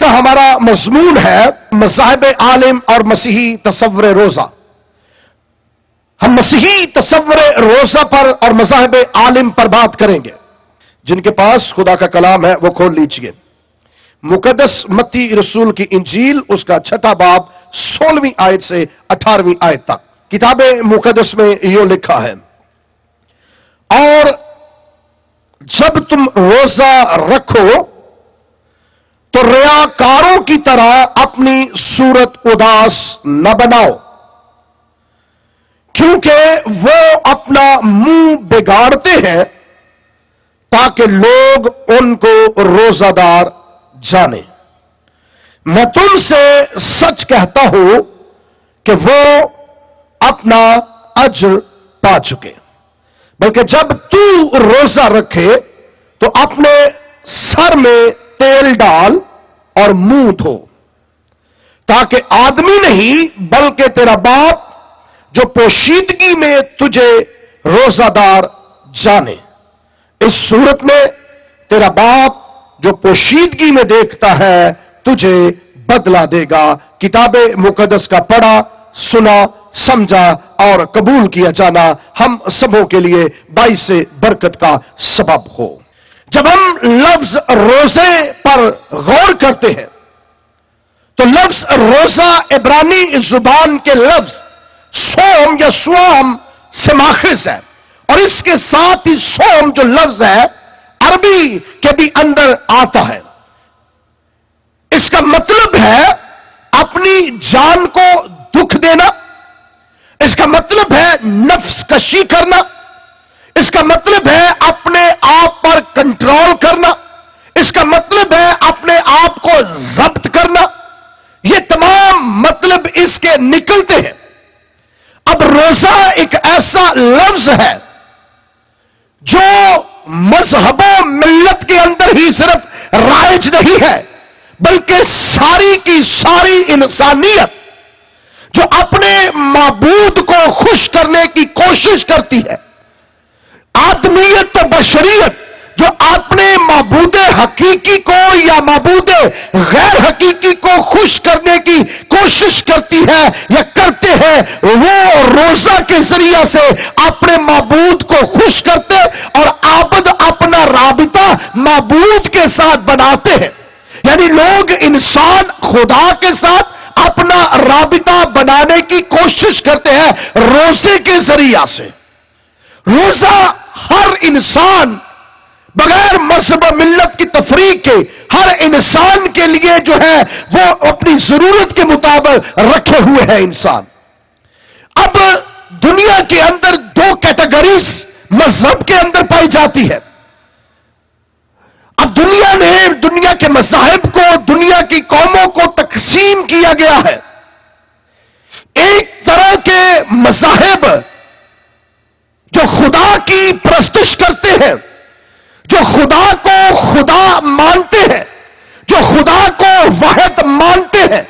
کا ہمارا مضمون ہے مذاہب عالم اور مسیحی تصور روزہ. ہم مسیحی تصور روزہ پر اور مذاہب عالم پر بات کریں گے. جن کے پاس خدا کا کلام ہے وہ کھول لیجئے. مقدس متی رسول کی انجیل اس کا 6 باب 16ویں آیت سے 18ویں آیت تک. کتاب مقدس میں یہ لکھا ہے، اور جب تم روزہ رکھو تو ریاکاروں کی طرح اپنی صورت اداس نہ بناؤ، کیونکہ وہ اپنا منہ بگاڑتے ہیں تاکہ لوگ ان کو روزہ دار جانے. میں تم سے سچ کہتا ہوں کہ وہ اپنا اجر پا چکے. بلکہ جب تو روزہ رکھے تو اپنے سر میں تیل ڈال اور منہ دھو، تاکہ آدمی نہیں بلکہ تیرا باپ جو پوشیدگی میں تجھے روزہ دار جانے. اس صورت میں تیرا باپ جو پوشیدگی میں دیکھتا ہے تجھے بدلہ دے گا. کتاب مقدس کا پڑھا، سنا، سمجھا اور قبول کیا جانا ہم سبوں کے لیے باعث برکت کا سبب ہو. جب ہم لفظ روزے پر غور کرتے ہیں تو لفظ روزہ عبرانی زبان کے لفظ صوم یا صوم سے ماخذ ہے، اور اس کے ساتھ ہی صوم جو لفظ ہے عربی کے بھی اندر آتا ہے. اس کا مطلب ہے اپنی جان کو دکھ دینا، اس کا مطلب ہے نفس کشی کرنا، اس کا مطلب ہے اپنے آپ پر کنٹرول کرنا، اس کا مطلب ہے اپنے آپ کو ضبط کرنا. یہ تمام مطلب اس کے نکلتے ہیں. اب روزہ ایک ایسا لفظ ہے جو مذہب و ملت کے اندر ہی صرف رائج نہیں ہے، بلکہ ساری کی ساری انسانیت جو اپنے معبود کو خوش کرنے کی کوشش کرتی ہے، آدمیت و بشریت جو اپنے معبود حقیقی کو یا معبود غیر حقیقی کو خوش کرنے کی کوشش کرتی ہے یا کرتے ہیں، وہ روزہ کے ذریعہ سے اپنے معبود کو خوش کرتے اور عابد اپنا رابطہ معبود کے ساتھ بناتے ہیں. یعنی لوگ انسان خدا کے ساتھ اپنا رابطہ بنانے کی کوشش کرتے ہیں روزے کے ذریعہ سے. روزہ ہر انسان بغیر مذہب و ملت کی تفریق کے ہر انسان کے لیے جو ہے وہ اپنی ضرورت کے مطابق رکھے ہوئے ہے انسان. اب دنیا کے اندر 2 کیٹیگریز مذہب کے اندر پائی جاتی ہے. اب دنیا نے دنیا کے مذاہب کو دنیا کی قوموں کو تقسیم کیا گیا ہے. ایک طرح کے مذاہب جو خدا کی پرستش کرتے ہیں، جو خدا کو خدا مانتے ہیں، جو خدا کو واحد مانتے ہیں،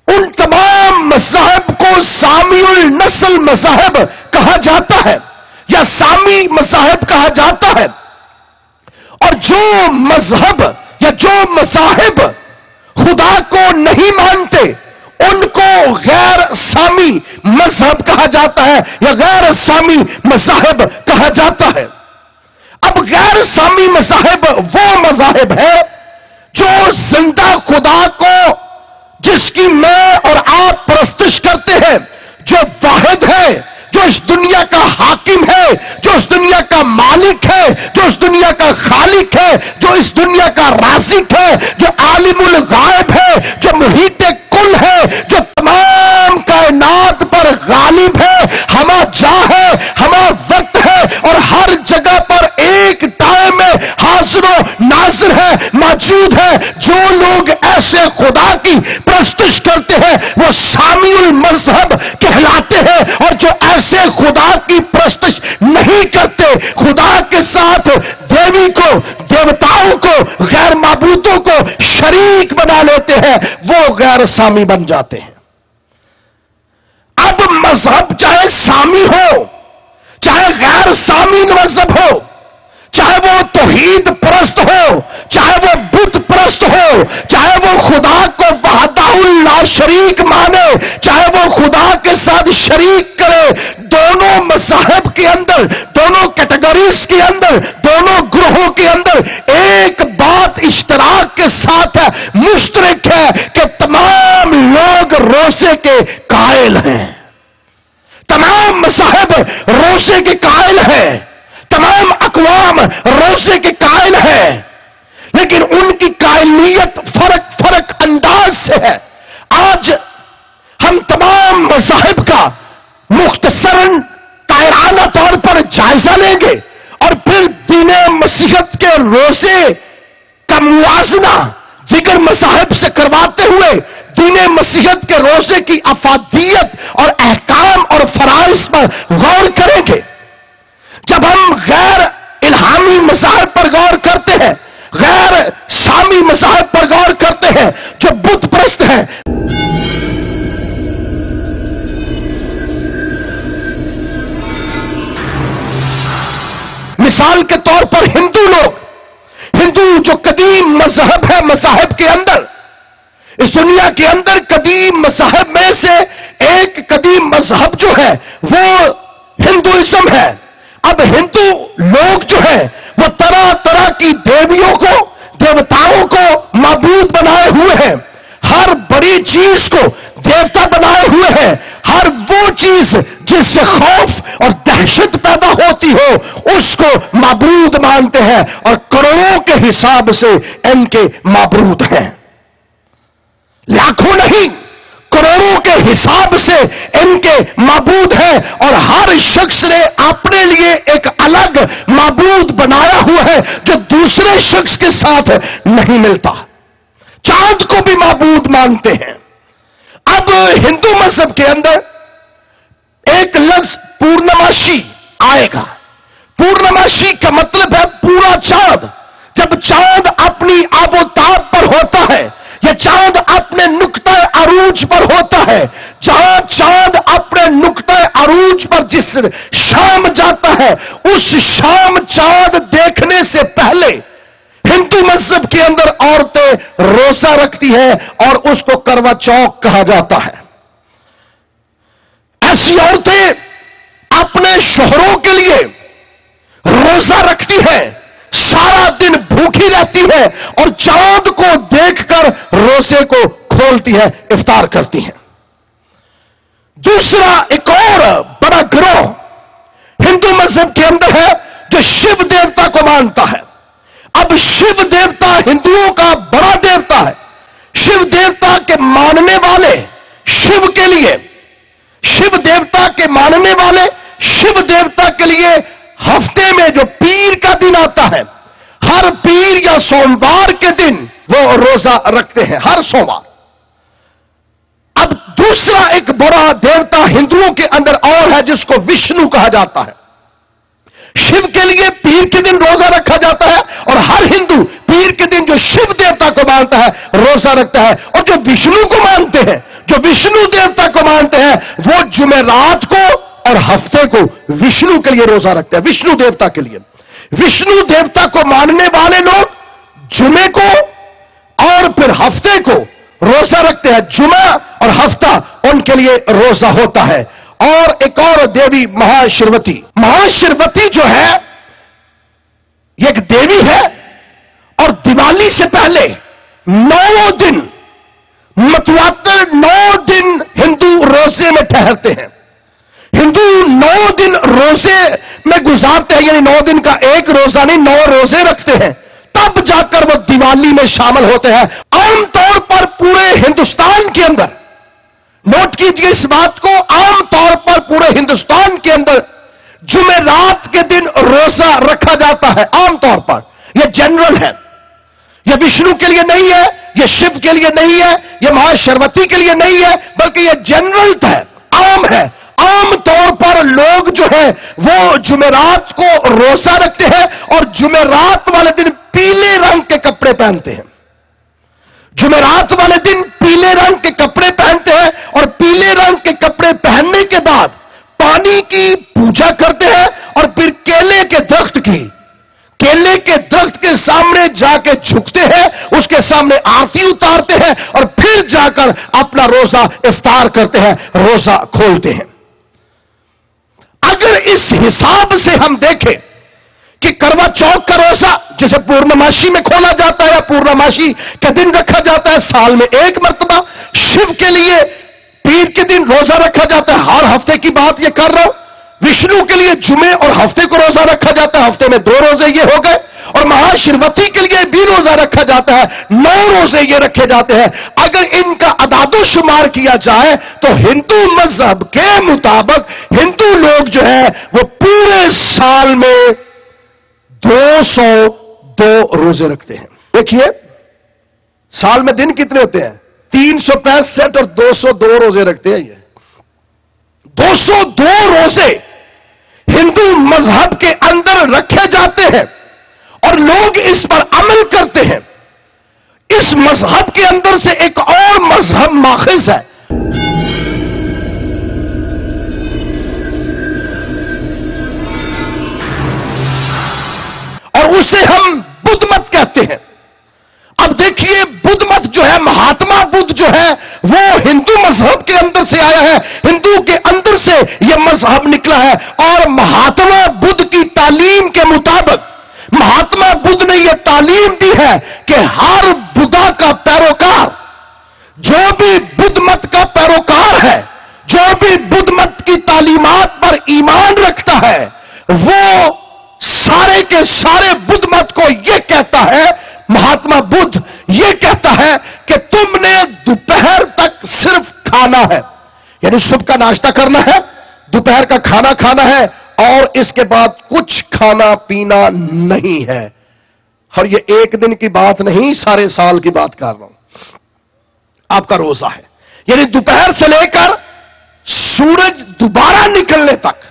ان تمام مذاہب کو سامی النسل مذاہب کہا جاتا ہے یا سامی مذاہب کہا جاتا ہے. اور جو مذہب یا جو مذاہب خدا کو نہیں مانتے ان کو غیر سامی مذہب کہا جاتا ہے یا غیر سامی مذاہب کہا جاتا ہے. اب غیر سامی مذاہب وہ مذاہب ہے جو زندہ خدا کو جس کی میں اور آپ پرستش کرتے ہیں، جو واحد ہے، جو اس دنیا کا حاکم ہے، جو اس دنیا کا مالک ہے، جو اس دنیا کا خالق ہے، جو اس دنیا کا رازق ہے، جو عالم الغائب ہے، جو محیط کل ہے، جو تمام کائنات پر غالب ہے، ہما جا ہے، ہما وقت ہے اور ہر جگہ پر ایک ٹائم میں حاضر و ناظر ہے، موجود ہے. جو لوگ ایسے خدا کی پرستش کرتے ہیں وہ سامی المذہب کہلاتے ہیں، اور جو ایسے خدا کی پرستش نہیں کرتے، خدا کے ساتھ دیوی کو، دیوتاؤں کو، غیر معبودوں کو شریک بنا لیتے ہیں، وہ غیر سامی بن جاتے ہیں. اب مذہب چاہے سامی ہو، چاہے غیر سامی مذہب ہو، چاہے وہ توحید پرست ہو، چاہے وہ بت پرست ہو، ہو، چاہے وہ خدا کو وحدہ لا شریک مانے، چاہے وہ خدا کے ساتھ شریک کرے، دونوں مذاہب کے اندر، دونوں کیٹیگریز کے اندر، دونوں گروہوں کے اندر ایک بات اشتراک کے ساتھ ہے، مشترک ہے کہ تمام لوگ روزے کے قائل ہیں، تمام مذاہب روزے کے قائل ہیں، تمام اقوام روزے کے قائل ہیں، لیکن ان کی قائلیت فرق انداز سے ہے۔ آج ہم تمام مذاہب کا مختصراً قائرانہ طور پر جائزہ لیں گے اور پھر دین مسیحیت کے روزے کا موازنہ دیگر مذاہب سے کرواتے ہوئے دین مسیحیت کے روزے کی افادیت اور احکام اور فرائض پر غور کریں گے۔ جب ہم غیر الہامی مذاہب پر غور کرتے ہیں، غیر شامی مذاہب پر غور کرتے ہیں جو بت پرست ہیں، مثال کے طور پر ہندو جو قدیم مذہب ہے، مذاہب کے اندر، اس دنیا کے اندر قدیم مذاہب میں سے ایک قدیم مذہب جو ہے وہ ہندوازم ہے۔ اب ہندو لوگ جو ہے وہ طرح طرح کی دیویوں کو، دیوتاؤں کو معبود بنائے ہوئے ہیں، ہر بڑی چیز کو دیوتا بنائے ہوئے ہیں، ہر وہ چیز جس سے خوف اور دہشت پیدا ہوتی ہو اس کو معبود مانتے ہیں، اور کروڑوں کے حساب سے ان کے معبود ہیں، لاکھوں نہیں کروڑوں کے حساب سے ان کے معبود ہیں، اور ہر شخص نے اپنے لیے ایک الگ معبود بنایا ہوا ہے جو دوسرے شخص کے ساتھ نہیں ملتا۔ چاند کو بھی معبود مانتے ہیں۔ اب ہندو مذہب کے اندر ایک لفظ پورنماشی آئے گا۔ پورنماشی کا مطلب ہے پورا چاند۔ جب چاند اپنی آب و تاب پر ہوتا ہے، یا چاند اپنے نقطہ عروج پر ہوتا ہے، جہاں چاند اپنے نقطہ عروج پر جس شام جاتا ہے، اس شام چاند دیکھنے سے پہلے ہندو مذہب کے اندر عورتیں روزہ رکھتی ہیں اور اس کو کروا چوک کہا جاتا ہے۔ ایسی عورتیں اپنے شوہروں کے لیے روزہ رکھتی ہیں، سارا دن بھوکی رہتی ہے اور چاند کو دیکھ کر روزے کو کھولتی ہے، افطار کرتی ہیں۔ دوسرا ایک اور بڑا گروہ ہندو مذہب کے اندر ہے جو شیو دیوتا کو مانتا ہے۔ اب شیو دیوتا ہندوؤں کا بڑا دیوتا ہے۔ شیو دیوتا کے ماننے والے شیو کے لیے، شیو دیوتا کے ماننے والے شیو دیوتا کے لیے ہفتے میں جو پیر کا دن آتا ہے، ہر پیر یا سوموار کے دن وہ روزہ رکھتے ہیں، ہر سوموار۔ اب دوسرا ایک بڑا دیوتا ہندوؤں کے اندر اور ہے جس کو وشنو کہا جاتا ہے۔ شیو کے لیے پیر کے دن روزہ رکھا جاتا ہے، اور ہر ہندو پیر کے دن جو شیو دیوتا کو مانتا ہے روزہ رکھتا ہے، اور جو وشنو کو مانتے ہیں، جو وشنو دیوتا کو مانتے ہیں، وہ جمعرات کو اور ہفتے کو وشنو کے لیے روزہ رکھتے ہیں، وشنو دیوتا کے لیے۔ وشنو دیوتا کو ماننے والے لوگ جمعے کو اور پھر ہفتے کو روزہ رکھتے ہیں، جمعہ اور ہفتہ ان کے لیے روزہ ہوتا ہے۔ اور ایک اور دیوی مہاشروتی، مہاشروتی جو ہے یہ ایک دیوی ہے، اور دیوالی سے پہلے 9 دن متواتر 9 دن ہندو روزے میں ٹھہرتے ہیں۔ ہندو 9 دن روزے میں گزارتے ہیں، یعنی 9 دن کا ایک روزہ نہیں، 9 روزے رکھتے ہیں، تب جا کر وہ دیوالی میں شامل ہوتے ہیں۔ عام طور پر پورے ہندوستان کے اندر، نوٹ کیجئے اس بات کو، عام طور پر پورے ہندوستان کے اندر جمعرات کے دن روزہ رکھا جاتا ہے، عام طور پر۔ یہ جنرل ہے، یہ وشنو کے لیے نہیں ہے، یہ شیو کے لیے نہیں ہے، یہ مہاشروتی کے لیے نہیں ہے، بلکہ یہ جنرل ہے، عام ہے۔ عام طور پر لوگ جو ہے وہ جمعرات کو روزہ رکھتے ہیں اور جمعرات والے دن پیلے رنگ کے کپڑے پہنتے ہیں۔ جمعرات والے دن پیلے رنگ کے کپڑے پہنتے ہیں، اور پیلے رنگ کے کپڑے پہننے کے بعد پانی کی پوجا کرتے ہیں، اور پھر کیلے کے درخت کی کیلے کے درخت کے سامنے جا کے جھکتے ہیں, اس کے سامنے آرتی اتارتے ہیں, اور پھر جا کر اپنا روزہ افطار کرتے ہیں, روزہ کھولتے ہیں. اگر اس حساب سے ہم دیکھیں کہ کروا چوتھ کا روزہ جسے پورنماشی میں کھولا جاتا ہے یا پورنماشی کا دن رکھا جاتا ہے سال میں ایک مرتبہ, شیو کے لیے پیر کے دن روزہ رکھا جاتا ہے, ہر ہفتے کی بات یہ کر رہا ہوں. وشنو کے لیے جمعے اور ہفتے کو روزہ رکھا جاتا ہے, ہفتے میں 2 روزے یہ ہو گئے. اور مہا شروتی کے لیے بھی روزہ رکھا جاتا ہے, 9 روزے یہ رکھے جاتے ہیں. اگر ان کا اعداد و شمار کیا جائے تو ہندو مذہب کے مطابق ہندو لوگ جو ہے وہ پورے سال میں 202 روزے رکھتے ہیں. دیکھیے سال میں دن کتنے ہوتے ہیں, 365 اور 202 روزے رکھتے ہیں. یہ 202 روزے ہندو مذہب کے اندر رکھے جاتے ہیں اور لوگ اس پر عمل کرتے ہیں. اس مذہب کے اندر سے ایک اور مذہب ماخذ ہے, اور اسے ہم بدھ مت کہتے ہیں. اب دیکھیے بدھ مت جو ہے, مہاتما بدھ جو ہے وہ ہندو مذہب کے اندر سے آیا ہے, ہندو کے اندر سے یہ مذہب نکلا ہے. اور مہاتما بدھ کی تعلیم کے مطابق مہاتما بدھ نے یہ تعلیم دی ہے کہ ہر بدھا کا پیروکار, جو بھی بدھ مت کا پیروکار ہے, جو بھی بدھ مت کی تعلیمات پر ایمان رکھتا ہے, وہ سارے کے سارے بدھ مت کو یہ کہتا ہے, مہاتما بدھ یہ کہتا ہے کہ تم نے دوپہر تک صرف کھانا ہے, یعنی صبح کا ناشتہ کرنا ہے, دوپہر کا کھانا کھانا ہے, اور اس کے بعد کچھ کھانا پینا نہیں ہے. اور یہ ایک دن کی بات نہیں, سارے سال کی بات کر رہا ہوں. آپ کا روزہ ہے, یعنی دوپہر سے لے کر سورج دوبارہ نکلنے تک,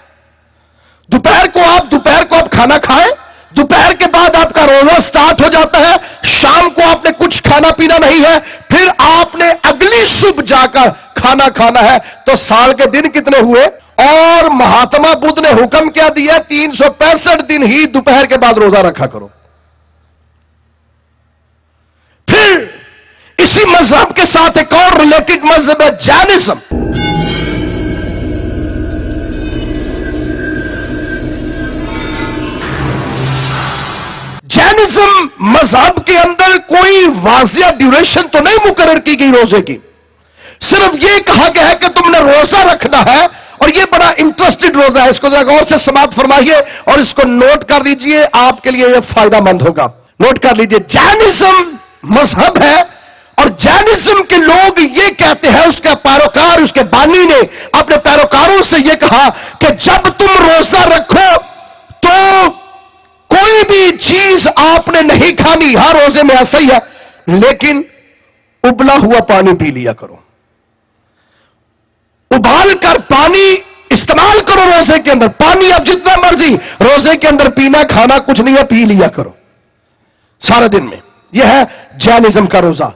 دوپہر کو آپ کھانا کھائیں, دوپہر کے بعد آپ کا روزہ سٹارٹ ہو جاتا ہے, شام کو آپ نے کچھ کھانا پینا نہیں ہے, پھر آپ نے اگلی صبح جا کر کھانا کھانا ہے. تو سال کے دن کتنے ہوئے؟ اور مہاتما بدھ نے حکم کیا دیا, 365 دن ہی دوپہر کے بعد روزہ رکھا کرو. پھر اسی مذہب کے ساتھ ایک اور ریلیٹڈ مذہب ہے جینزم. جینزم مذہب کے اندر کوئی واضح ڈیوریشن تو نہیں مقرر کی گئی روزے کی, صرف یہ کہا گیا ہے کہ تم نے روزہ رکھنا ہے. اور یہ بڑا انٹرسٹڈ روزہ ہے, اس کو ذرا غور سے سماعت فرمائیے اور اس کو نوٹ کر لیجئے, آپ کے لیے یہ فائدہ مند ہوگا. نوٹ کر لیجئے, جینزم مذہب ہے اور جینزم کے لوگ یہ کہتے ہیں, اس کا پیروکار, اس کے بانی نے اپنے پیروکاروں سے یہ کہا کہ جب تم روزہ رکھو تو کوئی بھی چیز آپ نے نہیں کھانی. ہر روزے میں ایسا ہی ہے, لیکن ابلا ہوا پانی پی لیا کرو, ابال کر پانی استعمال کرو روزے کے اندر. پانی اب جتنا مرضی روزے کے اندر پینا, کھانا کچھ نہیں ہے, پی لیا کرو سارے دن میں. یہ ہے جینزم کا روزہ.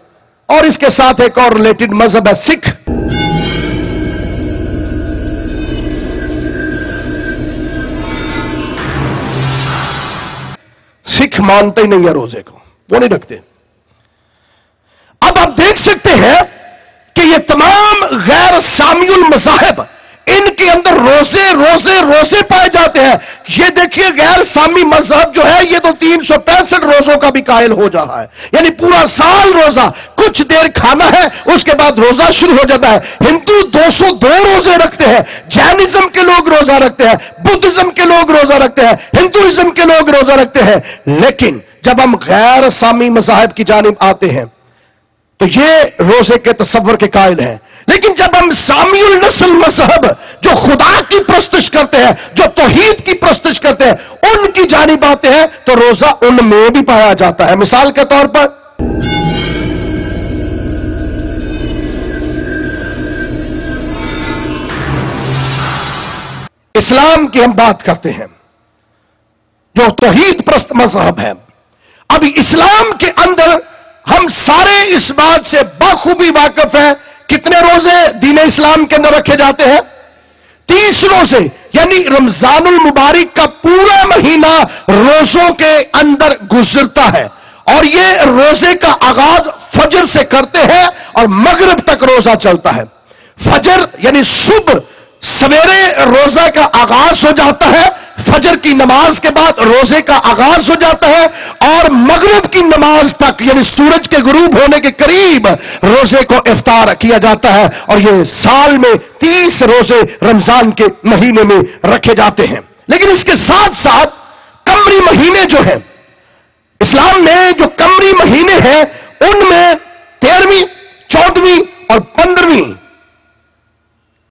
اور اس کے ساتھ ایک اور ریلیٹڈ مذہب ہے سکھ. سکھ مانتے ہی نہیں ہے روزے کو, وہ نہیں رکھتے. اب آپ دیکھ سکتے ہیں کہ یہ تمام غیر سامی المذاہب, ان کے اندر روزے روزے روزے پائے جاتے ہیں. یہ دیکھیے غیر سامی مذہب جو ہے یہ تو 365 روزوں کا بھی قائل ہو جا رہا ہے, یعنی پورا سال روزہ, کچھ دیر کھانا ہے اس کے بعد روزہ شروع ہو جاتا ہے. ہندو 202 روزے رکھتے ہیں, جینزم کے لوگ روزہ رکھتے ہیں, بدھزم کے لوگ روزہ رکھتے ہیں, ہندوازم کے لوگ روزہ رکھتے ہیں. لیکن جب ہم غیر سامی مذاہب کی جانب آتے ہیں تو یہ روزے کے تصور کے قائل ہیں. لیکن جب ہم سامی النسل مذہب جو خدا کی پرستش کرتے ہیں, جو توحید کی پرستش کرتے ہیں, ان کی جانب آتے ہیں تو روزہ ان میں بھی پایا جاتا ہے. مثال کے طور پر اسلام کی ہم بات کرتے ہیں جو توحید پرست مذہب ہے. اب اسلام کے اندر ہم سارے اس بات سے بخوبی واقف ہیں, کتنے روزے دین اسلام کے اندر رکھے جاتے ہیں؟ 30 روزے. यानी रमजानुल मुबारक का पूरा महीना रोजों के अंदर गुजरता है, और ये रोजे का आगाज फजर से करते हैं और मगरिब तक रोजा चलता है। फजर यानी सुबह सवेरे रोजा का आगाज हो जाता है, फजर की नमाज के बाद रोजे का आगाज हो जाता है, और मगरिब की नमाज तक यानी सूरज के गुरूब होने के करीब रोजे को इफ्तार किया जाता है। और ये साल में 30 रोजे रमजान के महीने में रखे जाते हैं। लेकिन इसके साथ साथ कमरी महीने जो है, इस्लाम में जो कमरी महीने हैं उनमें 13वीं, 14वीं और 15वीं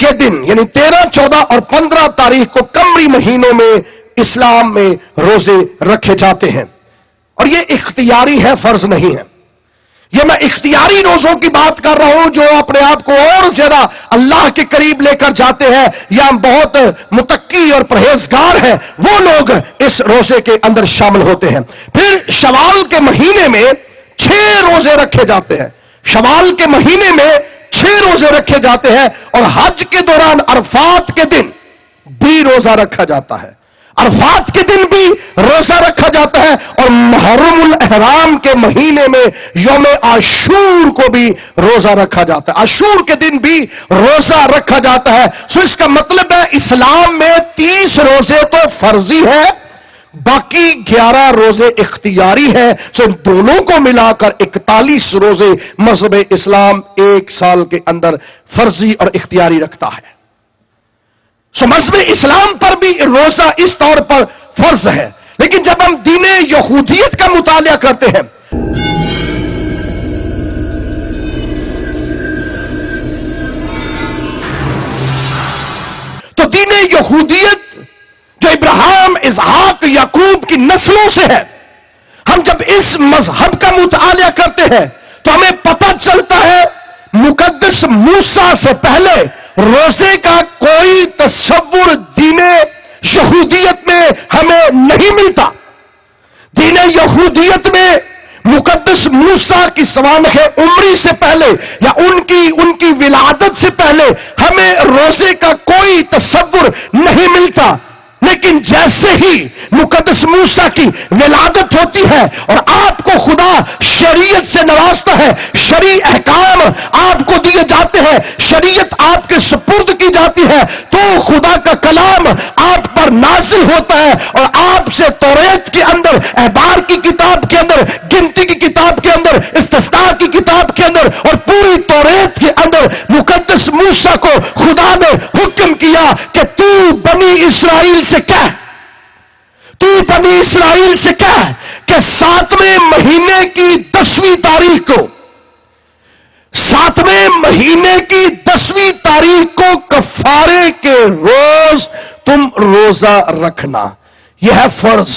के दिन यानी 13, 14 और 15 तारीख को कमरी महीनों में इस्लाम में रोजे रखे जाते हैं। और ये इख्तियारी है, फर्ज नहीं है। ये मैं इख्तियारी रोजों की बात कर रहा हूं, जो अपने आप को और ज्यादा अल्लाह के करीब लेकर जाते हैं या बहुत मुतक्की और परहेजगार है, वो लोग इस रोजे के अंदर शामिल होते हैं। फिर शवाल के महीने में 6 रोजे रखे जाते हैं। शवाल के महीने में 6 रोजे रखे जाते हैं, और हज के दौरान अरफात के दिन भी रोजा रखा जाता है। अरफात के दिन भी रोजा रखा जाता है, और मुहर्रमुल इहराम के महीने में यौम आशूर को भी रोजा रखा जाता है। आशूर के दिन भी रोजा रखा जाता है। सो इसका मतलब है इस्लाम में 30 रोजे तो फर्जी है, बाकी 11 रोजे इख्तियारी है। सो दोनों को मिलाकर 41 रोजे मज़हब इस्लाम एक साल के अंदर फर्जी और इख्तियारी रखता है। सो मज़हब इस्लाम पर भी रोजा इस तौर पर फर्ज है। लेकिन जब हम दीन यहूदियत का मुतालिया करते हैं, तो दीन यहूदियत जो इब्राहिम, इसहाक, याकूब की नस्लों से है, हम जब इस मजहब का मुतालिया करते हैं तो हमें पता चलता है मुकद्दस मूसा से पहले रोजे का कोई तस्वुर दीन यहूदियत में हमें नहीं मिलता। दीन यहूदियत में मुकद्दस मूसा की सवानह उम्री से पहले या उनकी विलादत से पहले हमें रोजे का कोई तस्वुर नहीं मिलता। लेकिन जैसे ही मुकद्दस मूसा की विलादत होती है और आपको खुदा शरीयत से नवाजता है, शरी अहकाम आपको दिए जाते हैं, शरीयत आपके सुपुर्द की जाती है, तो खुदा का कलाम आप पर नाजिल होता है और आपसे तौरात के अंदर, अहबार की किताब के अंदर, गिनती की किताब के अंदर, इस्तिस्ना की किताब के अंदर और पूरी तौरात के अंदर मुकद्दस मूसा को खुदा ने हुक्म किया कि तू बनी इस्राइल से कह, तू बनी इस्राइल से कह कि 7वें महीने की 10वीं तारीख को, 7वें महीने की 10वीं तारीख को कफारे के रोज तुम रोजा रखना। यह है फर्ज।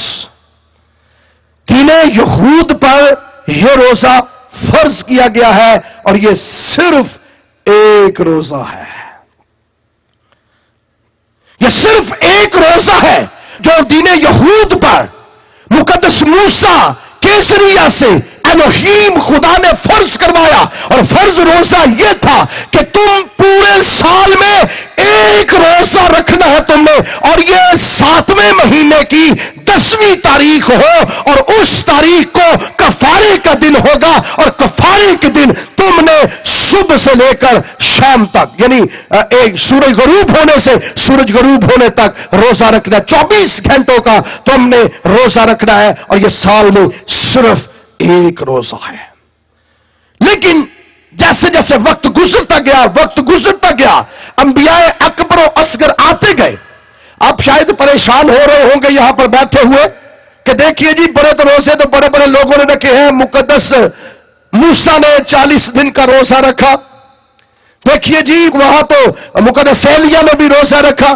दीने यहूद पर यह रोजा फर्ज किया गया है और यह सिर्फ एक रोजा है। यह सिर्फ एक रोजा है जो दीने यहूद पर मुकद्दस मूसा केसरिया से एलोहीम खुदा ने फर्ज करवाया। और फर्ज रोजा यह था कि तुम पूरे साल में एक रोजा रखना है तुमने, और यह 7वें महीने की 10वीं तारीख हो और उस तारीख को कफारे का दिन होगा। और कफारे के दिन तुमने सुबह से लेकर शाम तक यानी एक सूरज गरूब होने से सूरज गरूब होने तक रोजा रखना, 24 घंटों का तुमने रोजा रखना है। और यह साल में सिर्फ एक रोजा है। लेकिन जैसे जैसे वक्त गुजरता गया अंबियाए अकबर और असगर आते गए। आप शायद परेशान हो रहे होंगे यहां पर बैठे हुए कि देखिए जी, बड़े तो रोजे तो बड़े बड़े लोगों ने रखे हैं। मुकद्दस मूसा ने 40 दिन का रोजा रखा। देखिए जी, वहां तो मुकद्दस एलिया ने भी रोजा रखा,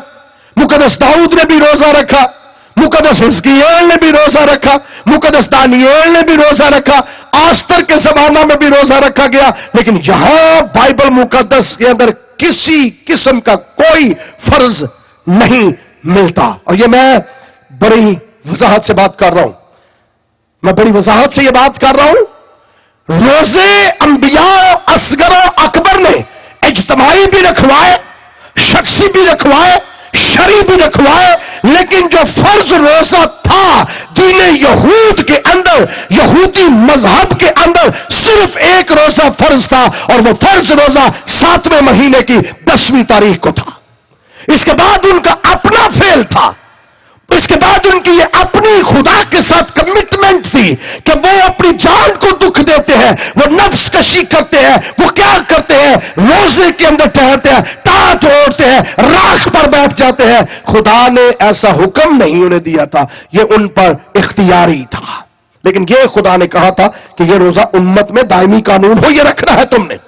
मुकद्दस दाऊद ने भी रोजा रखा, मुकद्दस हिजकिय्याह ने भी रोजा रखा, मुकद्दस दानियेल ने भी रोजा रखा, आस्तर के जमाना में भी रोजा रखा गया। लेकिन यहां बाइबल मुकद्दस के अंदर किसी किस्म का कोई फर्ज नहीं मिलता। और ये मैं बड़ी वजाहत से बात कर रहा हूं, मैं बड़ी वजाहत से ये बात कर रहा हूं। रोजे अंबिया असगर अकबर ने इज्तिमाई भी रखवाए, शख्सी भी रखवाए, शरी भी रखवाए, लेकिन जो फर्ज रोजा था दीन यहूद के अंदर, यहूदी मजहब के अंदर सिर्फ एक रोजा फर्ज था, और वो फर्ज रोजा 7वें महीने की 10वीं तारीख को था। इसके बाद उनका अपना फेल था, इसके बाद उनकी ये अपनी खुदा के साथ कमिटमेंट थी कि वो अपनी जान को दुख देते हैं, वो नफ्स कशी करते हैं, वो क्या करते हैं, रोजे के अंदर ठहरते हैं, टाट ओढ़ते हैं, राख पर बैठ जाते हैं। खुदा ने ऐसा हुक्म नहीं उन्हें दिया था, ये उन पर इख्तियारी था। लेकिन ये खुदा ने कहा था कि ये रोजा उम्मत में दायमी कानून हो, ये रखना है तुमने।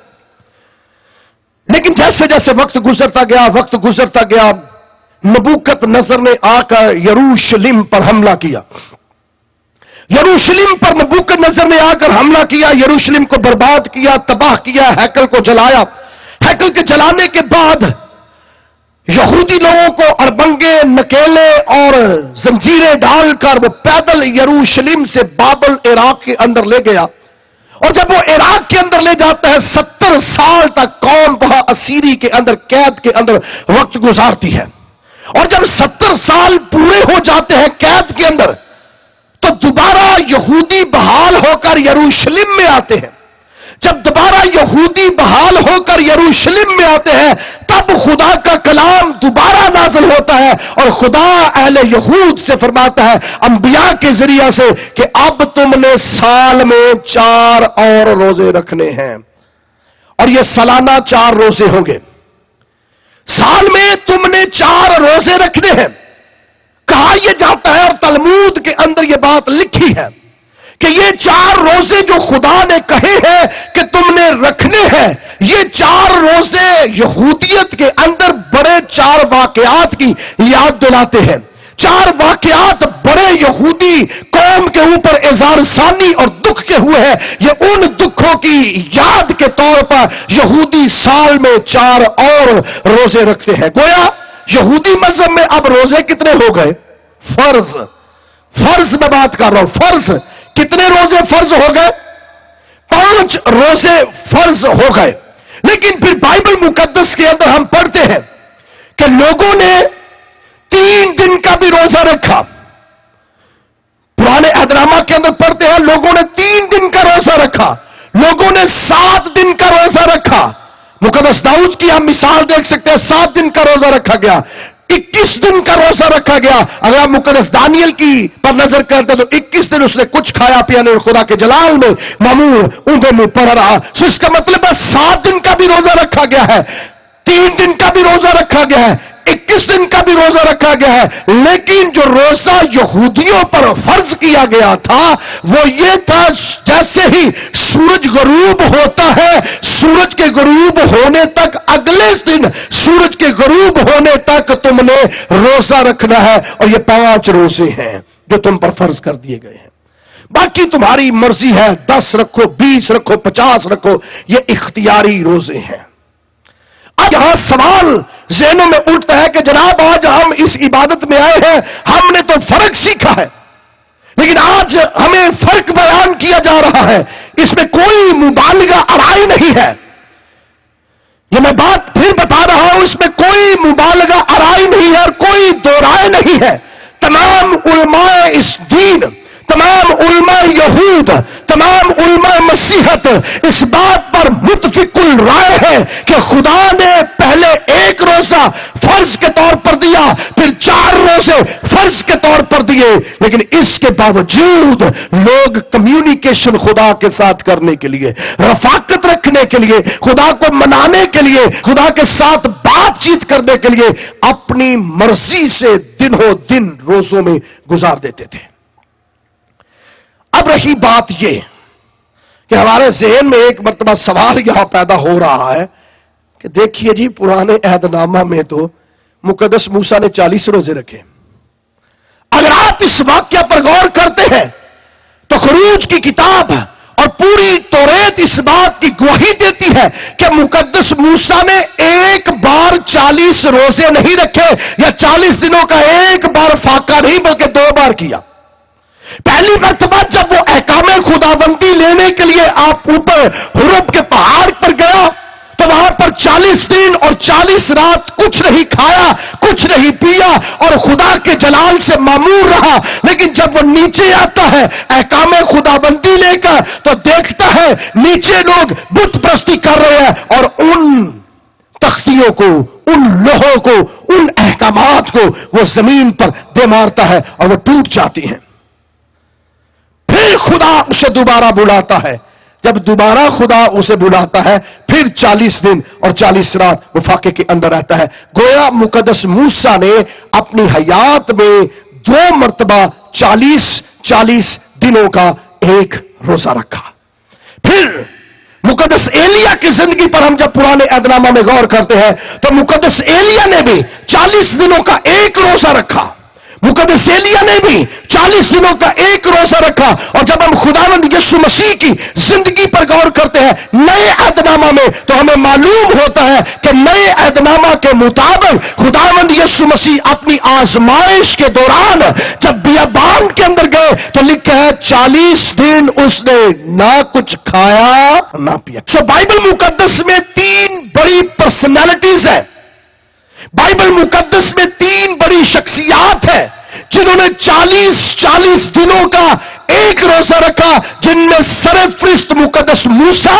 लेकिन जैसे जैसे वक्त गुजरता गया, नबूकदनेस्सर ने आकर यरूशलेम पर हमला किया। यरूशलेम पर नबूकदनेस्सर ने आकर हमला किया, यरूशलेम को बर्बाद किया, तबाह किया, हैकल को जलाया। हैकल के जलाने के बाद यहूदी लोगों को अड़बंगे, नकेले और जंजीरें डालकर वो पैदल यरूशलेम से बाबल इराक के अंदर ले गया। और जब वो इराक के अंदर ले जाता है, 70 साल तक कौम वहां असीरी के अंदर कैद के अंदर वक्त गुजारती है। और जब 70 साल पूरे हो जाते हैं कैद के अंदर, तो दोबारा यहूदी बहाल होकर यरूशलेम में आते हैं। जब दोबारा यहूदी बहाल होकर यरूशलेम में आते हैं, तब खुदा का कलाम दोबारा नाज़िल होता है, और खुदा अहले यहूद से फरमाता है अंबिया के जरिया से कि अब तुमने साल में 4 और रोजे रखने हैं, और ये सालाना 4 रोजे होंगे। साल में तुमने 4 रोजे रखने हैं। कहा यह जाता है, और तलमूद के अंदर यह बात लिखी है कि ये 4 रोजे जो खुदा ने कहे हैं कि तुमने रखने हैं, ये 4 रोजे यहूदियत के अंदर बड़े 4 वाकयात की याद दिलाते हैं। 4 वाकयात बड़े यहूदी कौम के ऊपर इज़ारसानी और दुख के हुए हैं। ये उन दुखों की याद के तौर पर यहूदी साल में 4 और रोजे रखते हैं। गोया यहूदी मजहब में अब रोजे कितने हो गए? फर्ज में बात कर रहा हूं। फर्ज कितने रोजे फर्ज हो गए? 5 रोजे फर्ज हो गए। लेकिन फिर बाइबल मुकद्दस के अंदर हम पढ़ते हैं कि लोगों ने 3 दिन का भी रोजा रखा। पुराने अहदनामा के अंदर पढ़ते हैं लोगों ने 3 दिन का रोजा रखा, लोगों ने 7 दिन का रोजा रखा। मुकद्दस दाऊद की हम मिसाल देख सकते हैं, 7 दिन का रोजा रखा गया, 21 दिन का रोजा रखा गया। अगर आप मुकद्दस दानियल की पर नजर करते तो 21 दिन उसने कुछ खाया पिया नहीं, खुदा के जलाल में मामूर ऊंधे में पड़ रहा। सो इसका मतलब है 7 दिन का भी रोजा रखा गया है, 3 दिन का भी रोजा रखा गया है, 21 दिन का भी रोजा रखा गया है। लेकिन जो रोजा यहूदियों पर फर्ज किया गया था वो ये था, जैसे ही सूरज गरूब होता है, सूरज के गरूब होने तक, अगले दिन सूरज के गरूब होने तक तुमने रोजा रखना है। और ये 5 रोजे हैं जो तुम पर फर्ज कर दिए गए हैं। बाकी तुम्हारी मर्जी है, 10 रखो, 20 रखो, 50 रखो, ये इख्तियारी रोजे हैं। अब यहां सवाल ज़हनों में उठता है कि जनाब आज हम इस इबादत में आए हैं, हमने तो फर्क सीखा है, लेकिन आज हमें फर्क बयान किया जा रहा है, इसमें कोई मुबालगा अराई नहीं है। ये मैं बात फिर बता रहा हूं, इसमें कोई मुबालगा अराई नहीं है और कोई दोराय नहीं है। तमाम उलमाए इस दीन, तमाम उलमा यहूद, तमाम उलमा मसीहत इस बात पर मुत्तफिकुल राय है कि खुदा ने पहले 1 रोजा फर्ज के तौर पर दिया, फिर 4 रोजे फर्ज के तौर पर दिए। लेकिन इसके बावजूद लोग कम्युनिकेशन खुदा के साथ करने के लिए, रफाकत रखने के लिए, खुदा को मनाने के लिए, खुदा के साथ बातचीत करने के लिए अपनी मर्जी से दिनों दिन रोजों में गुजार देते थे। अब रही बात यह कि हमारे ज़हन में एक मर्तबा सवाल यहां पैदा हो रहा है कि देखिए जी, पुराने अहदनामा में तो मुकद्दस मूसा ने 40 रोजे रखे। अगर आप इस वाक्य पर गौर करते हैं तो खरूज की किताब और पूरी तौरेत इस बात की गवाही देती है कि मुकद्दस मूसा ने एक बार 40 रोजे नहीं रखे, या 40 दिनों का एक बार फाका नहीं बल्कि 2 बार किया। पहली मर्तबा जब वो अहकामे खुदाबंदी लेने के लिए आप ऊपर हुरब के पहाड़ पर गया तो वहां पर 40 दिन और 40 रात कुछ नहीं खाया, कुछ कुछ नहीं पिया और खुदा के जलाल से मामूर रहा। लेकिन जब वो नीचे आता है अहकाम खुदाबंदी लेकर, तो देखता है नीचे लोग बुत परस्ती कर रहे हैं और उन तख्तियों को, उन लोहों को, उन अहकामात को वो जमीन पर दे मारता है और वो टूट जाती हैं। फिर खुदा उसे दोबारा बुलाता है। जब दोबारा खुदा उसे बुलाता है, फिर 40 दिन और 40 रात वो फाके के अंदर रहता है। गोया मुकद्दस मूसा ने अपनी हयात में 2 मरतबा 40 दिनों का एक रोजा रखा। फिर मुकद्दस एलिया की जिंदगी पर हम जब पुराने अहदनामा में गौर करते हैं, तो मुकद्दस एलिया ने भी 40 दिनों का एक रोजा रखा। मुकद्दस एलिया ने भी 40 दिनों का एक रोजा रखा। और जब हम खुदावंद यीशु मसीह की जिंदगी पर गौर करते हैं नए अहदनामा में, तो हमें मालूम होता है कि नए अहदनामा के मुताबिक खुदावंद यीशु मसीह अपनी आजमाइश के दौरान जब बियाबान के अंदर गए, तो लिखा है 40 दिन उसने ना कुछ खाया ना पिया। सो बाइबल मुकद्दस में 3 बड़ी पर्सनैलिटीज है। बाइबल मुकद्दस में 3 बड़ी शख्सियात है जिन्होंने 40 दिनों का एक रोजा रखा, जिनमें सरफरिस्त मुकद्दस मूसा,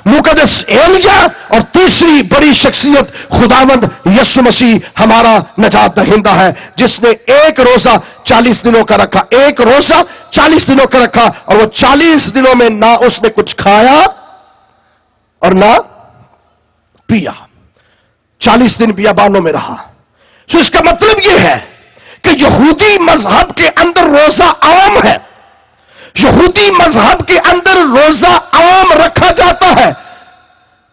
मुकद्दस एलिया और तीसरी बड़ी शख्सियत खुदावंद यीशु मसीह हमारा नजात दहिंदा है, जिसने एक रोजा 40 दिनों का रखा। एक रोजा 40 दिनों का रखा और वो 40 दिनों में ना उसने कुछ खाया और ना पिया। 40 दिन बियाबानों में रहा। तो इसका मतलब यह है कि यहूदी मजहब के अंदर रोजा आम है। यहूदी मजहब के अंदर रोजा आम रखा जाता है।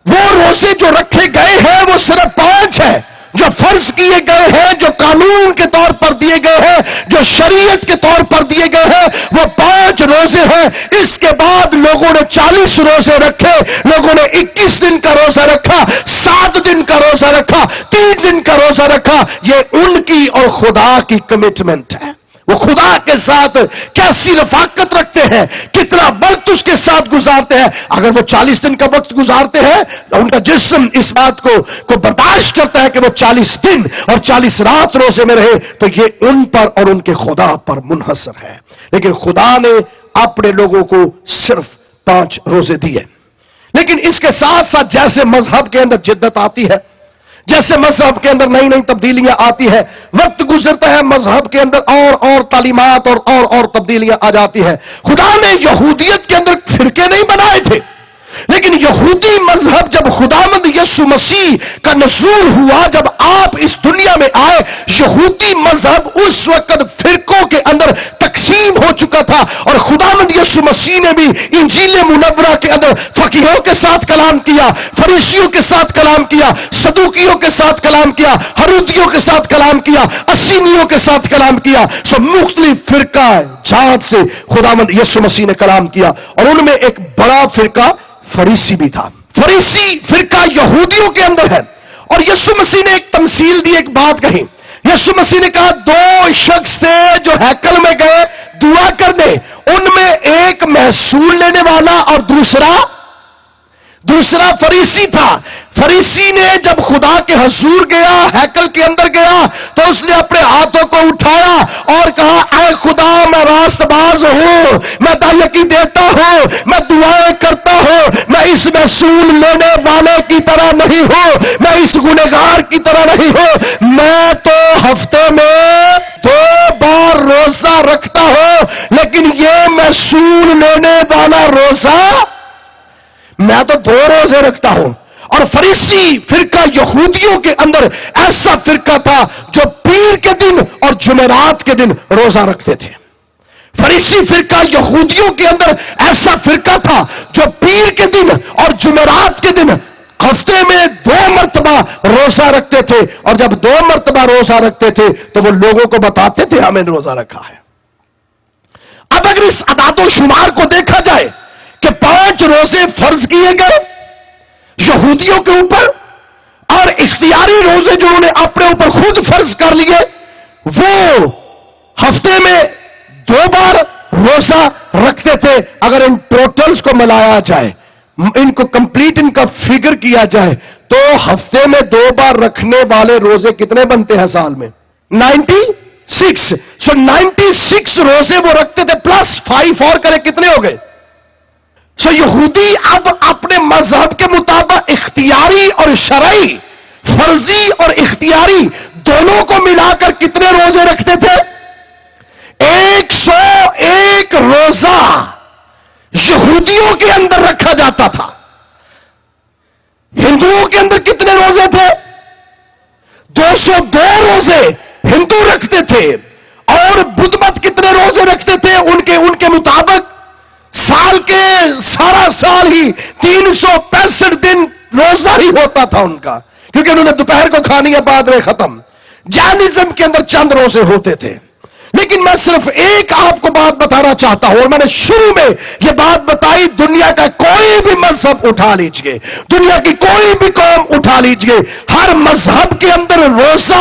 वो रोजे जो रखे गए हैं वो सिर्फ 5 है, जो फर्ज किए गए हैं, जो कानून के तौर पर दिए गए हैं, जो शरीयत के तौर पर दिए गए हैं, वो 5 रोजे हैं। इसके बाद लोगों ने 40 रोजे रखे, लोगों ने 21 दिन का रोजा रखा, 7 दिन का रोजा रखा, 3 दिन का रोजा रखा। ये उनकी और खुदा की कमिटमेंट है। वो खुदा के साथ कैसी रफाकत रखते हैं, कितना वक्त उसके साथ गुजारते हैं। अगर वो 40 दिन का वक्त गुजारते हैं तो उनका जिस्म इस बात को बर्दाश्त करता है कि वो 40 दिन और 40 रात रोजे में रहे, तो ये उन पर और उनके खुदा पर मुनहसर है। लेकिन खुदा ने अपने लोगों को सिर्फ 5 रोजे दिए। लेकिन इसके साथ साथ जैसे मजहब के अंदर जिद्दत आती है, जैसे मजहब के अंदर नई नई तब्दीलियां आती है, वक्त गुजरता है, मजहब के अंदर और तालीमात और तब्दीलियां आ जाती है। खुदा ने यहूदियत के अंदर फिरके नहीं बनाए थे, लेकिन यहूदी मजहब जब खुदावंद यीशु मसीह का नज़ूल हुआ, जब आप इस दुनिया में आए, यहूदी मजहब उस वक्त फिरकों के अंदर तकसीम हो चुका था। और खुदावंद यीशु मसीह ने भी इंजील मुनव्वरा के अंदर फकीहों के साथ कलाम किया, फरीसियों के साथ कलाम किया, सदूकियों के साथ कलाम किया, हरूदियों के साथ कलाम किया, असीमियों के साथ कलाम किया। सो मुख्तलिफ फिरका जात से खुदावंद यीशु मसीह ने कलाम किया। और उनमें एक बड़ा फिरका फरीसी भी था। फरीसी फिरका यहूदियों के अंदर है। और यीशु मसीह ने एक तमसील दी, एक बात कही। यीशु मसीह ने कहा 2 शख्स थे जो हैकल में गए दुआ करने, उनमें एक महसूल लेने वाला और दूसरा फरीसी था। फरीसी ने जब खुदा के हजूर गया, हैकल के अंदर गया, तो उसने अपने हाथों को उठाया और कहा, ऐ खुदा, मैं रास्तबाज हूं, मैं दायकी देता हूं, मैं दुआएं करता हूं, मैं इस महसूल लेने वाले की तरह नहीं हूं, मैं इस गुनहगार की तरह नहीं हूं। मैं तो हफ्ते में 2 बार रोजा रखता हूं, लेकिन ये महसूल लेने वाला रोजा मैं तो 2 रोजे रखता हूं। और फरीसी फिरका यहूदियों के अंदर ऐसा फिरका था जो पीर के दिन और जुमेरात के दिन रोजा रखते थे। फरीसी फिरका यहूदियों के अंदर ऐसा फिरका था जो पीर के दिन और जुमेरात के दिन हफ्ते में 2 मरतबा रोजा रखते थे। और जब 2 मरतबा रोजा रखते थे तो वो लोगों को बताते थे हमें रोजा रखा है। अब अगर इस अदादो शुमार को देखा जाए कि 5 रोजे फर्ज किए गए यहूदियों के ऊपर, और इख्तियारी रोजे जो उन्होंने अपने ऊपर खुद फर्ज कर लिए, वो हफ्ते में 2 बार रोजा रखते थे। अगर इन टोटल्स को मिलाया जाए, इनको कंप्लीट इनका फिगर किया जाए, تو ہفتے میں 2 بار رکھنے والے روزے کتنے بنتے ہیں سال میں؟ 96. سو 96 روزے وہ رکھتے تھے، پلس 5 اور کرے کتنے ہو گئے؟ سو یہودی اب اپنے مذہب کے مطابق اختیاری اور شرعی، فرضی اور اختیاری دونوں کو ملا کر کتنے روزے رکھتے تھے؟ 101 روزہ یہودیوں کے اندر رکھا جاتا تھا. ہندوؤں کے اندر کتنے روزے تھے؟ 202 روزے ہندو رکھتے تھے. اور بدھ مت کتنے روزے رکھتے تھے؟ ان کے مطابق سال کے سارا سال ہی 365 دن روزہ ہی ہوتا تھا ان کا، کیونکہ انہوں نے دوپہر کو کھانی ہے، بعد میں ختم. جینزم کے اندر چند روزے ہوتے تھے. لیکن میں صرف ایک آپ کو بات بتانا چاہتا ہوں، اور میں نے شروع میں یہ بات بتائی، دنیا کا کوئی بھی مذہب اٹھا لیجئے، دنیا کی کوئی بھی قوم اٹھا لیجئے، ہر مذہب کے اندر روزہ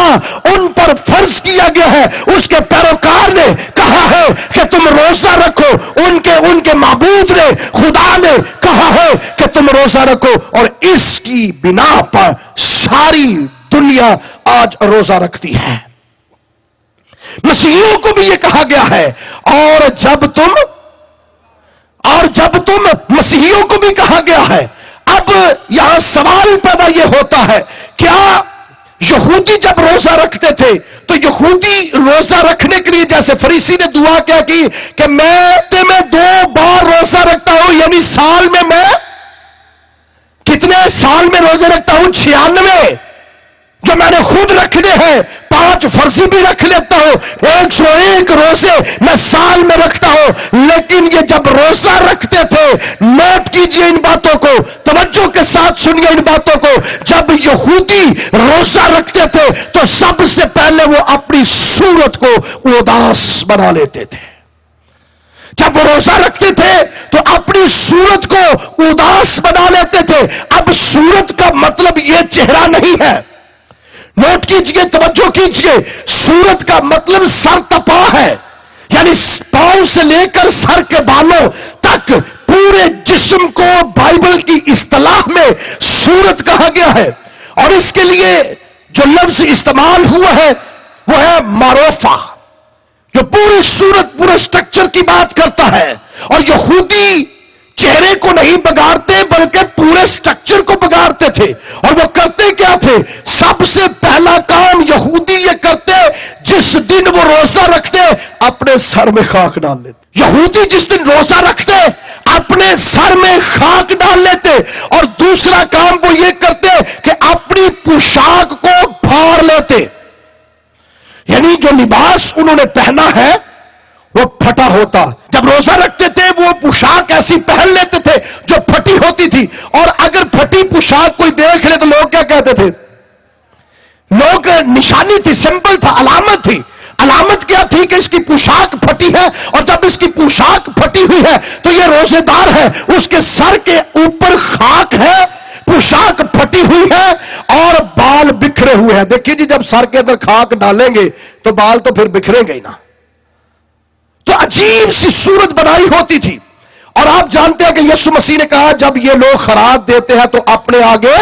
ان پر فرض کیا گیا ہے. اس کے پیروکار نے کہا ہے کہ تم روزہ رکھو، ان کے معبود نے، خدا نے کہا ہے کہ تم روزہ رکھو، اور اس کی بنا پر ساری دنیا آج روزہ رکھتی ہے. مسیحیوں کو بھی یہ کہا گیا ہے، اور جب تم مسیحیوں کو بھی کہا گیا ہے. اب یہاں سوال پیدا یہ ہوتا ہے، کیا یہودی جب روزہ رکھتے تھے تو یہودی روزہ رکھنے کے لیے، جیسے فریسی نے دعا کیا کی کہ میں 2 بار روزہ رکھتا ہوں، یعنی سال میں کتنے سال میں روزے رکھتا ہوں؟ 96 جو میں نے خود رکھنے ہیں، 5 فرضی بھی رکھ لیتا ہوں، 101 روزے میں سال میں رکھتا ہوں. لیکن یہ جب روزہ رکھتے تھے، نوٹ کیجئے ان باتوں کو، توجہ کے ساتھ سنیے ان باتوں کو. جب یہودی روزہ رکھتے تھے تو سب سے پہلے وہ اپنی صورت کو اداس بنا لیتے تھے. جب وہ روزہ رکھتے تھے تو اپنی صورت کو اداس بنا لیتے تھے. اب صورت کا مطلب یہ چہرہ نہیں ہے، نوٹ کیجئے، توجہ کیجئے. صورت کا مطلب سر تپا ہے، یعنی پاؤں سے لے کر سر کے بالوں تک پورے جسم کو بائبل کی اصطلاح میں صورت کہا گیا ہے. اور اس کے لیے جو لفظ استعمال ہوا ہے وہ ہے معروفہ، جو پوری صورت، پورے سٹرکچر کی بات کرتا ہے. اور یہودی چہرے کو نہیں بگاڑتے بلکہ پورے سٹرکچر کو بگاڑتے تھے. اور وہ کرتے کیا تھے؟ سب سے پہلا کام یہودی یہ کرتے، جس دن وہ روزہ رکھتے اپنے سر میں خاک ڈال لیتے. یہودی جس دن روزہ رکھتے اپنے سر میں خاک ڈال لیتے. اور دوسرا کام وہ یہ کرتے کہ اپنی پوشاک کو پھاڑ لیتے، یعنی جو لباس انہوں نے پہنا ہے وہ پھٹا ہوتا. جب روزہ رکھتے تھے وہ پوشاک ایسی پہن لیتے تھے جو پھٹی ہوتی تھی. اور اگر پھٹی پوشاک کوئی دیکھ لے تو لوگ کیا کہتے تھے؟ لوگ نشانی تھی، سمبل تھا، علامت تھی. علامت کیا تھی؟ کہ اس کی پوشاک پھٹی ہے. اور جب اس کی پوشاک پھٹی ہوئی ہے تو یہ روزے دار ہے. اس کے سر کے اوپر خاک ہے، پوشاک پھٹی ہوئی ہے اور بال بکھرے ہوئے ہیں. دیکھیے جی، جب سر کے اندر خاک ڈالیں گے تو بال تو پھر بکھریں گے ہی نا. تو عجیب سی صورت بنائی ہوتی تھی. اور آپ جانتے ہیں کہ یسوع مسیح نے کہا جب یہ لوگ خراج دیتے ہیں تو اپنے آگے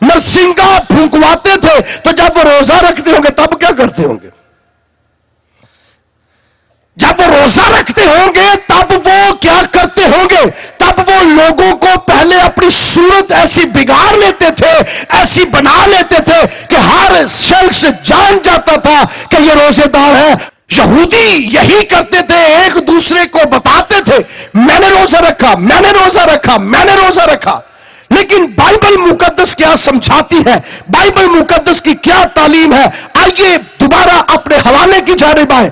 نرسنگا پھونکواتے تھے. تو جب وہ روزہ رکھتے ہوں گے تب کیا کرتے ہوں گے؟ جب وہ روزہ رکھتے ہوں گے تب وہ کیا کرتے ہوں گے؟ تب وہ لوگوں کو پہلے اپنی صورت ایسی بگاڑ لیتے تھے، ایسی بنا لیتے تھے کہ ہر شخص جان جاتا تھا کہ یہ روزے دار ہے. یہودی یہی کرتے تھے، ایک دوسرے کو بتاتے تھے میں نے روزہ رکھا، میں نے روزہ رکھا، میں نے روزہ رکھا. لیکن بائبل مقدس کیا سمجھاتی ہے؟ بائبل مقدس کی کیا تعلیم ہے؟ آئیے دوبارہ اپنے حوالے کی جانب آئیں.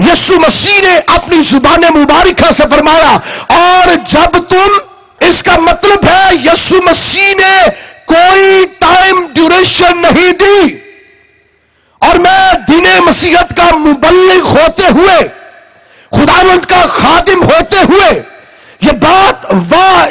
یسوع مسیح نے اپنی زبان مبارکہ سے فرمایا، اور جب تم، اس کا مطلب ہے یسوع مسیح نے کوئی ٹائم ڈیوریشن نہیں دی. اور میں دین مسیحیت کا مبلغ ہوتے ہوئے، خداوند کا خادم ہوتے ہوئے یہ بات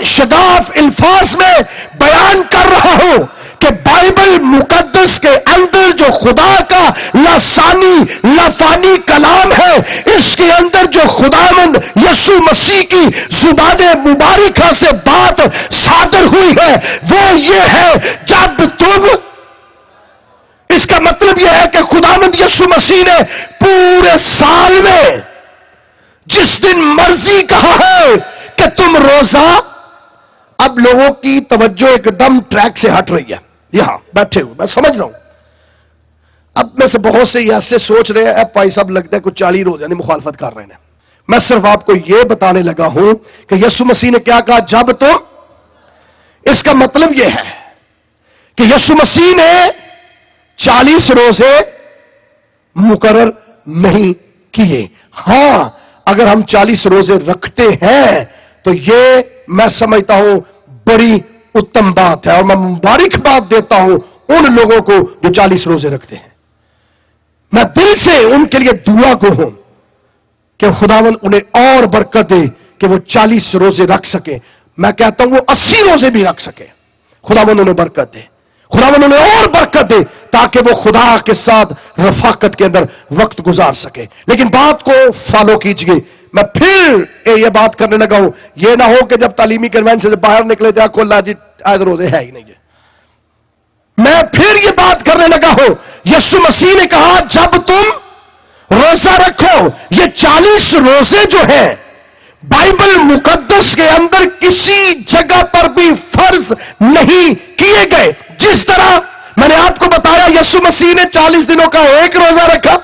شگاف الفاظ میں بیان کر رہا ہوں کہ بائبل مقدس کے اندر جو خدا کا لسانی لفانی کلام ہے، اس کے اندر جو خداوند یسوع مسیح کی زبان مبارکہ سے بات صادر ہوئی ہے وہ یہ ہے، جب تم، اس کا مطلب یہ ہے کہ خداوند یسوع مسیح نے پورے سال میں جس دن مرضی کہا ہے کہ تم روزہ، اب لوگوں کی توجہ ایک دم ٹریک سے ہٹ رہی ہے، یہاں بیٹھے ہوئے میں سمجھ رہا ہوں، اب میں سے بہت سے ایسے سوچ رہے ہیں اب بھائی صاحب لگتا ہے کچھ 40 روز یعنی مخالفت کر رہے ہیں۔ میں صرف آپ کو یہ بتانے لگا ہوں کہ یسوع مسیح نے کیا کہا، جب تم، اس کا مطلب یہ ہے کہ یسوع مسیح نے 40 روزے مقرر نہیں کیے۔ ہاں اگر ہم 40 روزے رکھتے ہیں تو یہ میں سمجھتا ہوں بڑی اتم بات ہے، اور میں مبارکباد دیتا ہوں ان لوگوں کو جو 40 روزے رکھتے ہیں۔ میں دل سے ان کے لیے دعا گو ہوں کہ خداوند انہیں اور برکت دے کہ وہ 40 روزے رکھ سکے، میں کہتا ہوں وہ 80 روزے بھی رکھ سکے، خداوند انہیں برکت دے، خداوند انہیں اور برکت دے تاکہ وہ خدا کے ساتھ رفاقت کے اندر وقت گزار سکے۔ لیکن بات کو فالو کیجئے، میں پھر یہ بات کرنے لگا ہوں، یہ نہ ہو کہ جب تعلیمی کنونشن سے باہر نکلے جا کو اللہ جی آج روزے ہے ہی نہیں۔ میں پھر یہ بات کرنے لگا ہوں، یسوع مسیح نے کہا جب تم روزہ رکھو، یہ 40 روزے جو ہیں بائبل مقدس کے اندر کسی جگہ پر بھی فرض نہیں کیے گئے۔ جس طرح میں نے آپ کو بتایا یسوع مسیح نے 40 دنوں کا ایک روزہ رکھا،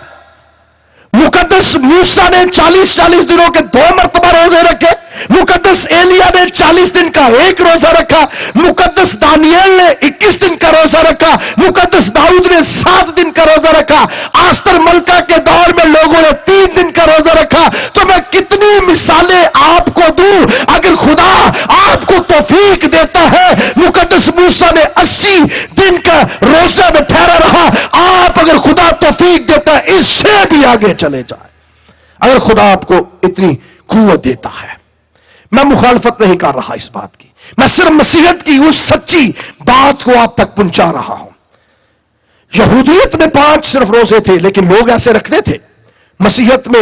مقدس موسیٰ نے 40 دنوں کے 2 مرتبہ روزے رکھے، مقدس ایلیا نے 40 دن کا ایک روزہ رکھا، مقدس دانیل نے 21 دن کا روزہ رکھا، مقدس داؤد نے 7 دن کا روزہ رکھا، آستر ملکہ کے دور میں لوگوں نے 3 دن کا روزہ رکھا۔ تو میں کتنی مثالیں آپ کو دوں، اگر خدا آپ کو توفیق دیتا ہے، مقدس موسیٰ نے 80 دن کا روزہ میں ٹھہرا رہا، آپ اگر خدا توفیق دیتا ہے اس سے بھی آگے چلے جائیں، اگر خدا آپ کو اتنی قوت دیتا ہے۔ میں مخالفت نہیں کر رہا اس بات کی، میں صرف مسیحیت کی اس سچی بات کو آپ تک پہنچا رہا ہوں۔ یہودیت میں 5 صرف روزے تھے لیکن لوگ ایسے رکھتے تھے، مسیحیت میں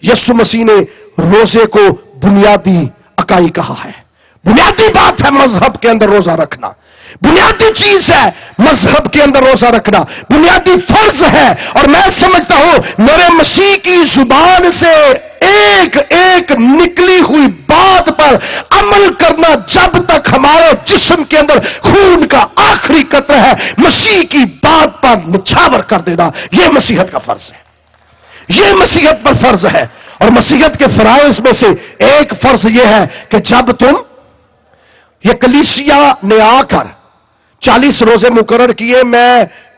یسوع مسیح نے روزے کو بنیادی اکائی کہا ہے، بنیادی بات ہے مذہب کے اندر روزہ رکھنا، بنیادی چیز ہے مذہب کے اندر روزہ رکھنا، بنیادی فرض ہے۔ اور میں سمجھتا ہوں میرے مسیح کی زبان سے ایک ایک نکلی ہوئی بات پر عمل کرنا، جب تک ہمارے جسم کے اندر خون کا آخری قطرہ ہے مسیح کی بات پر نچھاور کر دینا، یہ مسیحیت کا فرض ہے، یہ مسیحیت پر فرض ہے۔ اور مسیحیت کے فرائض میں سے ایک فرض یہ ہے کہ جب تم، یہ کلیسیا نے آ کر 40 روزے مقرر کیے، میں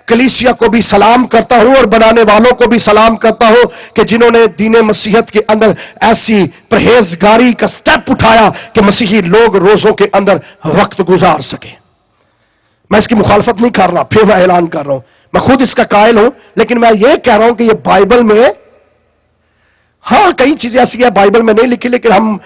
کلیسیا کو بھی سلام کرتا ہوں اور بنانے والوں کو بھی سلام کرتا ہوں کہ جنہوں نے دین مسیحیت کے اندر ایسی پرہیزگاری کا سٹیپ اٹھایا کہ مسیحی لوگ روزوں کے اندر وقت گزار سکیں۔ میں اس کی مخالفت نہیں کر رہا، پھر میں اعلان کر رہا ہوں، میں خود اس کا قائل ہوں، لیکن میں یہ کہہ رہا ہوں کہ یہ بائبل میں، ہاں کئی چیزیں ایسی ہیں بائبل میں نہیں لکھی لیکن ہم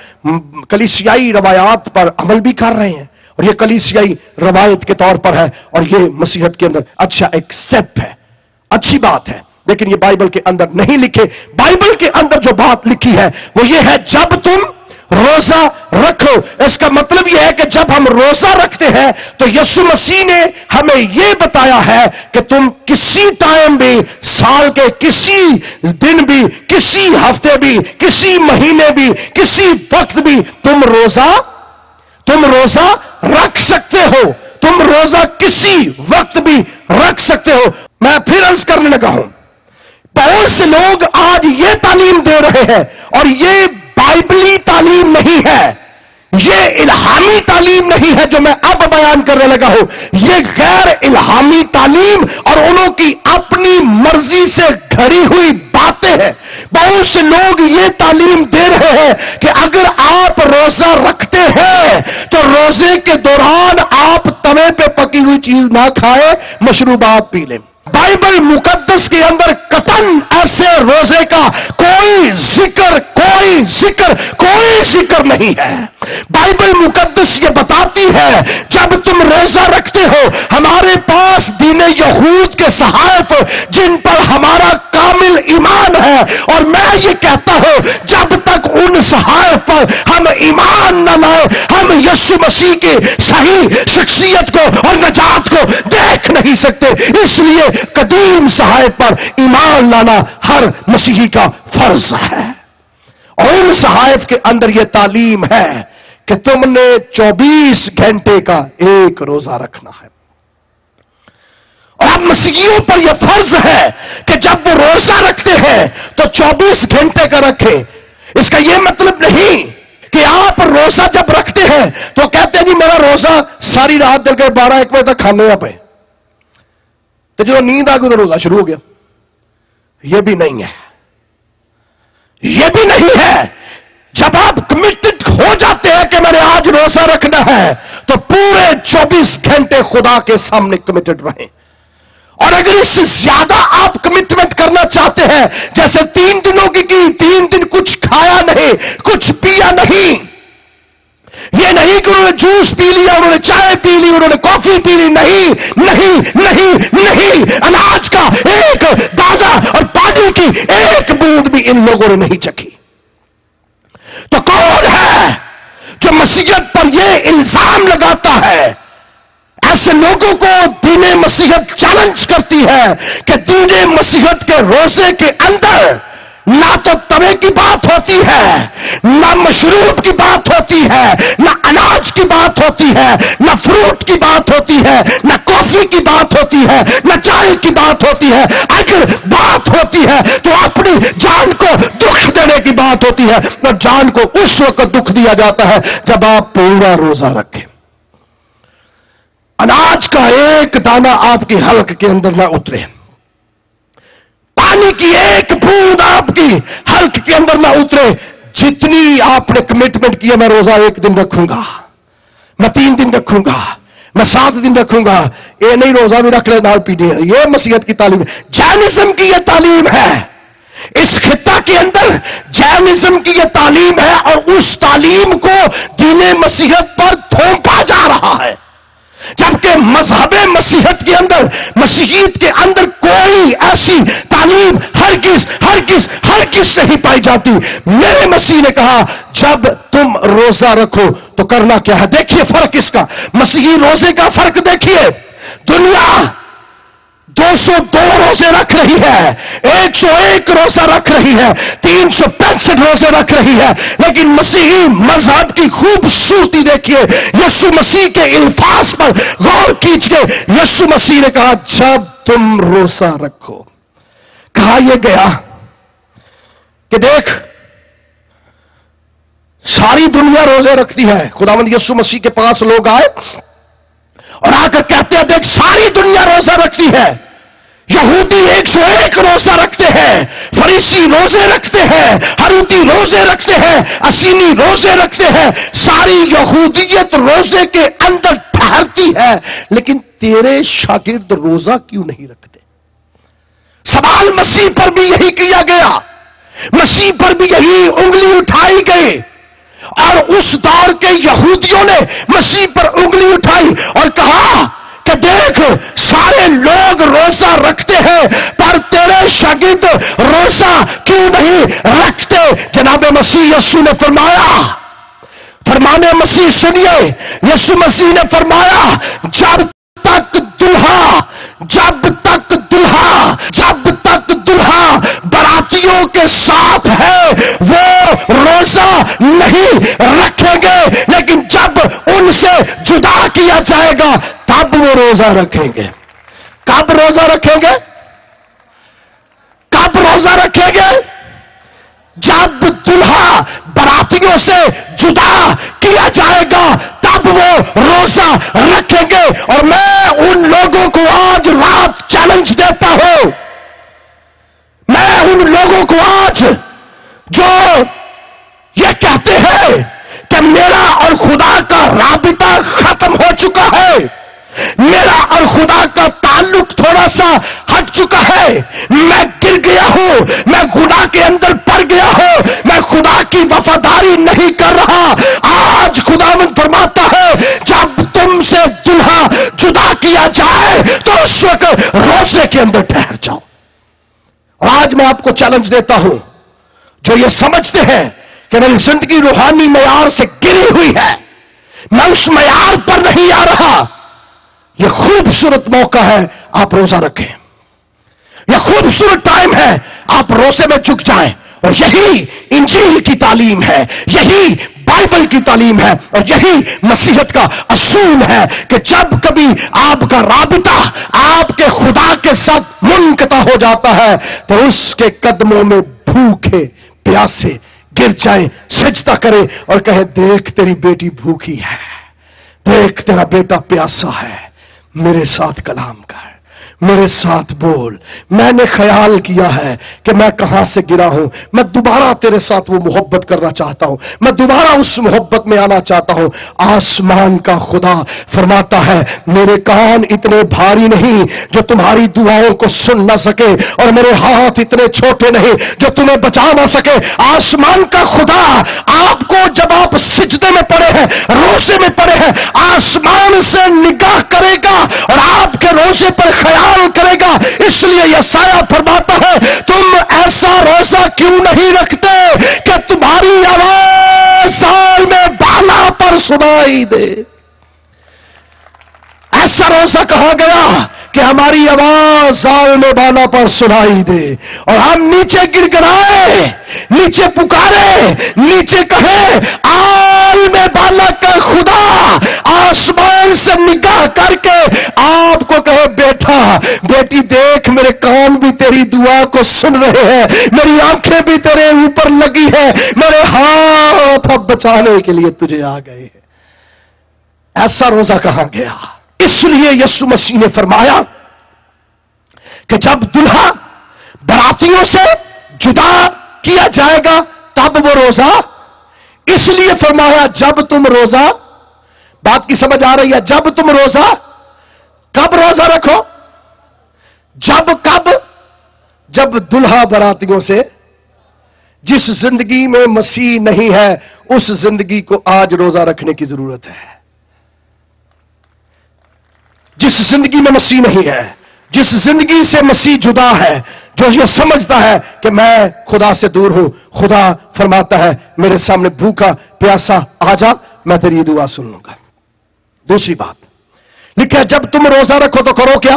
کلیسیائی روایات پر عمل بھی کر رہے ہیں، اور یہ کلیسیائی روایت کے طور پر ہے، اور یہ مسیحیت کے اندر اچھا ایک سٹیپ ہے، اچھی بات ہے، لیکن یہ بائبل کے اندر نہیں لکھے۔ بائبل کے اندر جو بات لکھی ہے وہ یہ ہے جب تم روزہ رکھو۔ اس کا مطلب یہ ہے کہ جب ہم روزہ رکھتے ہیں تو یسوع مسیح نے ہمیں یہ بتایا ہے کہ تم کسی ٹائم بھی، سال کے کسی دن بھی، کسی ہفتے بھی، کسی مہینے بھی، کسی وقت بھی تم روزہ رکھ سکتے ہو، تم روزہ کسی وقت بھی رکھ سکتے ہو۔ میں پھر عرض کرنے لگا ہوں، بہت سے لوگ آج یہ تعلیم دے رہے ہیں، اور یہ بائبلی تعلیم نہیں ہے، یہ الہامی تعلیم نہیں ہے جو میں اب بیان کرنے لگا ہوں، یہ غیر الہامی تعلیم اور انہوں کی اپنی مرضی سے گھڑی ہوئی باتیں ہیں۔ بہت سے لوگ یہ تعلیم دے رہے ہیں کہ اگر آپ روزہ رکھتے ہیں تو روزے کے دوران آپ توے پہ پکی ہوئی چیز نہ کھائیں، مشروبات پی لیں۔ बाइबल मुकद्दस के अंदर कतन ऐसे रोजे का कोई जिक्र नहीं है। बाइबल मुकद्दस ये बताती है जब तुम रोजा रखते हो, हमारे पास दीन यहूद के सहायफ जिन पर हमारा कामिल ईमान है, और मैं ये कहता हूं जब तक उन सहायफ पर हम ईमान न लाए, हम यीशु मसीह की सही शख्सियत को और नजात को देख नहीं सकते। इसलिए कदीम सहायफ पर ईमान लाना हर मसीही का फर्ज है। और उन सहायफ के अंदर यह तालीम है कि तुमने 24 घंटे का एक रोजा रखना है। और अब मसीहियों पर यह फर्ज है कि जब वो रोजा रखते हैं तो 24 घंटे का रखें। इसका यह मतलब नहीं कि आप रोजा जब रखते हैं तो कहते हैं जी मेरा रोजा सारी रात दे के 12-1 बजे तक खाने पे, तो जो नींद आ गई तो रोजा शुरू हो गया। यह भी नहीं है, यह भी नहीं है। जब आप कमिटेड हो जाते हैं कि मैंने आज रोजा रखना है, तो पूरे 24 घंटे खुदा के सामने कमिटेड रहें। और अगर इससे ज्यादा आप कमिटमेंट करना चाहते हैं, जैसे 3 दिनों की 3 दिन कुछ खाया नहीं, कुछ पिया नहीं, ये नहीं कि उन्होंने जूस पी लिया, उन्होंने चाय पी ली, उन्होंने कॉफी पी ली, नहीं नहीं नहीं नहीं, अनाज का एक दाना और पानी की एक बूंद भी इन लोगों ने नहीं चखी। तो कौन है जो मसीहत पर यह इल्जाम लगाता है? ऐसे लोगों को दीने मसीहत चैलेंज करती है कि दीने मसीहत के रोजे के अंदर ना तो तवे की बात होती है, ना मशरूब की बात होती है, ना अनाज की बात होती है, ना फ्रूट की बात होती है, ना कॉफी की बात होती है, ना चाय की बात होती है। अगर बात होती है तो अपनी जान को दुख देने की बात होती है, और जान को उस वक्त दुख दिया जाता है जब आप पूरा रोजा रखें। अनाज का एक दाना आपकी हलक के अंदर ना उतरे, पानी की एक बूंद आपकी हल्क के अंदर ना उतरे। जितनी आपने कमिटमेंट किया, मैं रोजा 1 दिन रखूंगा, मैं 3 दिन रखूंगा, मैं 7 दिन रखूंगा, ये नहीं रोजा भी रख ले नाल पीने, ये मसीहत की तालीम है, जैनिज्म की यह तालीम है। इस खित्ता के अंदर जैनिज्म की यह तालीम है, और उस तालीम को दीने मसीहत पर थोपा जा रहा है। जबकि मजहब मसीहत के अंदर, मसीहियत के अंदर कोई ऐसी तालीम हरगिज नहीं पाई जाती। मेरे मसीह ने कहा जब तुम रोजा रखो तो करना क्या है। देखिए फर्क इसका, मसीही रोजे का फर्क देखिए। दुनिया 202 रोजे रख रही है, 101 रोजा रख रही है, 365 रोजे रख रही है, लेकिन मसीही मजहब की खूबसूरती देखिए। यीशु मसीह के इल्फाज पर गौर कीजिए। यीशु मसीह ने कहा जब तुम रोजा रखो, कहा यह गया कि देख सारी दुनिया रोजे रखती है। खुदावंद यीशु मसीह के पास लोग आए और आकर कहते हैं देख सारी दुनिया रोजा रखती है। यहूदी 101 रोजा रखते हैं, फरीसी रोजे रखते हैं, हरूती रोजे रखते हैं, असीनी रोजे रखते हैं। सारी यहूदियत रोजे के अंदर ठहरती है, लेकिन तेरे शागिर्द रोजा क्यों नहीं रखते? सवाल मसीह पर भी यही किया गया, मसीह पर भी यही उंगली उठाई गई। और उस दौर के यहूदियों ने मसीह पर उंगली उठाई और कहा कि देख सारे लोग रोजा रखते हैं, पर तेरे शागिर्द रोजा क्यों नहीं रखते? जनाब मसीह यीशु ने फरमाने मसीह सुनिए, यीशु मसीह ने फरमाया जब तक दुल्हा बरातियों के साथ है वो रोजा नहीं रखेंगे, लेकिन जब उनसे जुदा किया जाएगा तब वो रोजा रखेंगे। कब रोजा रखेंगे? कब रोजा रखेंगे? जब दुल्हा बरातियों से जुदा किया जाएगा तब वो रोजा रखेंगे। और मैं उन लोगों को आज रात चैलेंज देता हूं, मैं उन लोगों को आज जो ये कहते हैं कि मेरा और खुदा का राबिता खत्म हो चुका है, میرا اور خدا کا تعلق تھوڑا سا ہٹ چکا ہے، میں گر گیا ہوں، میں گناہ کے اندر پڑ گیا ہوں، میں خدا کی وفاداری نہیں کر رہا۔ آج خداوند فرماتا ہے جب تم سے دلہا جدا کیا جائے تو اس وقت روزے کے اندر ٹھہر جاؤ۔ اور آج میں آپ کو چیلنج دیتا ہوں، جو یہ سمجھتے ہیں کہ میری زندگی روحانی معیار سے گری ہوئی ہے، میں اس معیار پر نہیں آ رہا، یہ خوبصورت موقع ہے، آپ روزہ رکھیں۔ یہ خوبصورت ٹائم ہے، آپ روزے میں جھک جائیں۔ اور یہی انجیل کی تعلیم ہے، یہی بائبل کی تعلیم ہے، اور یہی مسیحیت کا اصول ہے کہ جب کبھی آپ کا رابطہ آپ کے خدا کے ساتھ منقطع ہو جاتا ہے تو اس کے قدموں میں بھوکے پیاسے گر جائیں، سجدہ کریں اور کہیں دیکھ تیری بیٹی بھوکی ہے، دیکھ تیرا بیٹا پیاسا ہے، میرے ساتھ کلام کر، میرے ساتھ بول۔ میں نے خیال کیا ہے کہ میں کہاں سے گرا ہوں، میں دوبارہ تیرے ساتھ وہ محبت کرنا چاہتا ہوں، میں دوبارہ اس محبت میں آنا چاہتا ہوں۔ آسمان کا خدا فرماتا ہے میرے کان اتنے بھاری نہیں جو تمہاری دعاؤں کو سن نہ سکے، اور میرے ہاتھ اتنے چھوٹے نہیں جو تمہیں بچا نہ سکے۔ آسمان کا خدا آپ کو جب آپ سجدے میں پڑے ہیں، روزے میں پڑے ہیں، آسمان سے نگاہ کرے گا اور آپ کے روزے پر خیال کرے گا۔ اس لیے یسایہ فرماتا ہے تم ایسا روزہ کیوں نہیں رکھتے کہ تمہاری آواز سال میں بالا پر سنائی دے۔ ایسا روزہ کہا گیا کہ ہماری آواز سال میں بالا پر سنائی دے، اور ہم نیچے گر گرائے، نیچے پکارے، نیچے کہے آل میں بالا کا خدا آسمان سے نگاہ کر کے آپ کو کہے بیٹا بیٹی دیکھ میرے کان بھی تیری دعا کو سن رہے ہیں، میری آنکھیں بھی تیرے اوپر لگی ہے، میرے ہاتھ اب بچانے کے لیے تجھے آ گئے ہیں۔ ایسا روزہ کہا گیا۔ اس لیے یسوع مسیح نے فرمایا کہ جب دلہا براتیوں سے جدا کیا جائے گا تب وہ روزہ، اس لیے فرمایا جب تم روزہ، بات کی سمجھ آ رہی ہے؟ جب تم روزہ، کب روزہ رکھو؟ کب؟ جب دلہا براتیوں سے، جس زندگی میں مسیح نہیں ہے اس زندگی کو آج روزہ رکھنے کی ضرورت ہے۔ جس زندگی میں مسیح نہیں ہے، جس زندگی سے مسیح جدا ہے، جو یہ سمجھتا ہے کہ میں خدا سے دور ہوں، خدا فرماتا ہے میرے سامنے بھوکا پیاسا آ جا، میں تیری دعا سن لوں گا۔ دوسری بات لکھا جب تم روزہ رکھو تو کرو کیا؟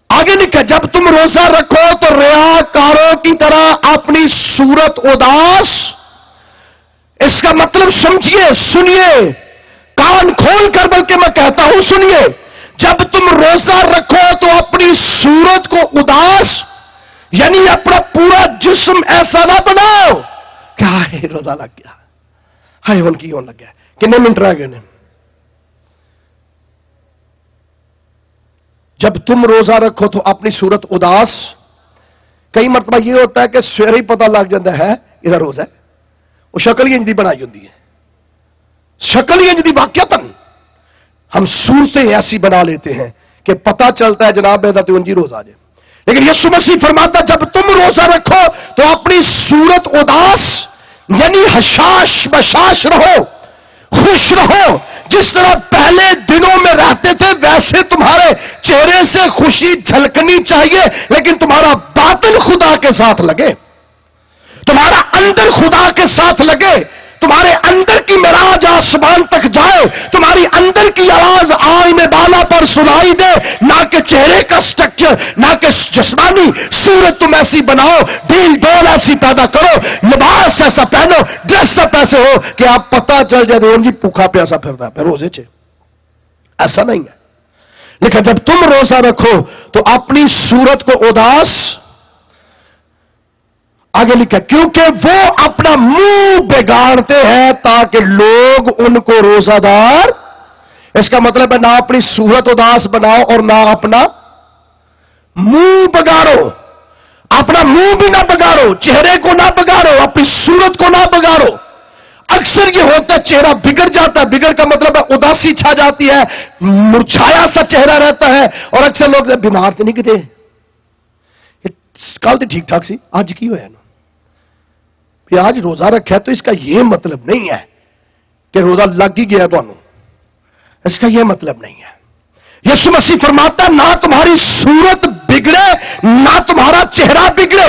آگے لکھا جب تم روزہ رکھو تو ریاکاروں کی طرح اپنی صورت اداس، اس کا مطلب سمجھیے، سنیے، کان کھول کر بلکہ میں کہتا ہوں سنیے، جب تم روزہ رکھو تو اپنی صورت کو اداس، یعنی اپنا پورا جسم ایسا نہ بناؤ کہ ہائے روزہ لگ گیا، ہائے ان کی لگ گیا، کتنے منٹ رہ گئے۔ جب تم روزہ رکھو تو اپنی صورت اداس، کئی مرتبہ یہ ہوتا ہے کہ سویرے ہی پتہ لگ جاتا ہے ادھر روزہ ہے، وہ شکل ہی انج دی بنائی ہوتی ہے، شکل ہی انج دی، واقعتاً ہم صورتیں ایسی بنا لیتے ہیں کہ پتہ چلتا ہے جناب تو انجی روزہ آ جائے۔ لیکن یسوع مسیح فرماتا جب تم روزہ رکھو تو اپنی صورت اداس، یعنی حشاش بشاش رہو، خوش رہو، جس طرح پہلے دنوں میں رہتے تھے ویسے تمہارے چہرے سے خوشی جھلکنی چاہیے، لیکن تمہارا باطن خدا کے ساتھ لگے، تمہارا اندر خدا کے ساتھ لگے، تمہارے اندر کی معراج آسمان تک جائے، تمہاری اندر کی آواز آئی میں بالا پر سنائی دے، نہ کہ چہرے کا سٹرکچر، نہ کہ جسمانی صورت تم ایسی بناؤ، ڈھیل ڈول ایسی پیدا کرو، لباس ایسا پہنو، ڈریس اپ ایسے ہو کہ آپ پتہ چل جائے جی بھوکا پیاسا پھرتا ہے روزے چ، ایسا نہیں ہے۔ لیکن جب تم روزہ رکھو تو اپنی صورت کو اداس، آگے لکھا کیونکہ وہ اپنا منہ بگاڑتے ہیں تاکہ لوگ ان کو روزہ دار، اس کا مطلب ہے نہ اپنی صورت اداس بناؤ اور نہ اپنا منہ بگاڑو، اپنا منہ بھی نہ بگاڑو، چہرے کو نہ بگاڑو، اپنی صورت کو نہ بگاڑو۔ اکثر یہ ہوتا ہے چہرہ بگڑ جاتا ہے، بگڑ کا مطلب ہے उदासी छा जाती है, मुरझाया सा चेहरा रहता है। और अक्सर लोग बीमार तो नहीं किते, कल तो ठीक ठाक सी, आज की होया ना कि आज रोजा रखा, तो इसका यह मतलब नहीं है कि रोजा लग ही गया तो, इसका यह मतलब नहीं है। यीशु मसीह फरमाता ना तुम्हारी सूरत बिगड़े ना तुम्हारा चेहरा बिगड़े,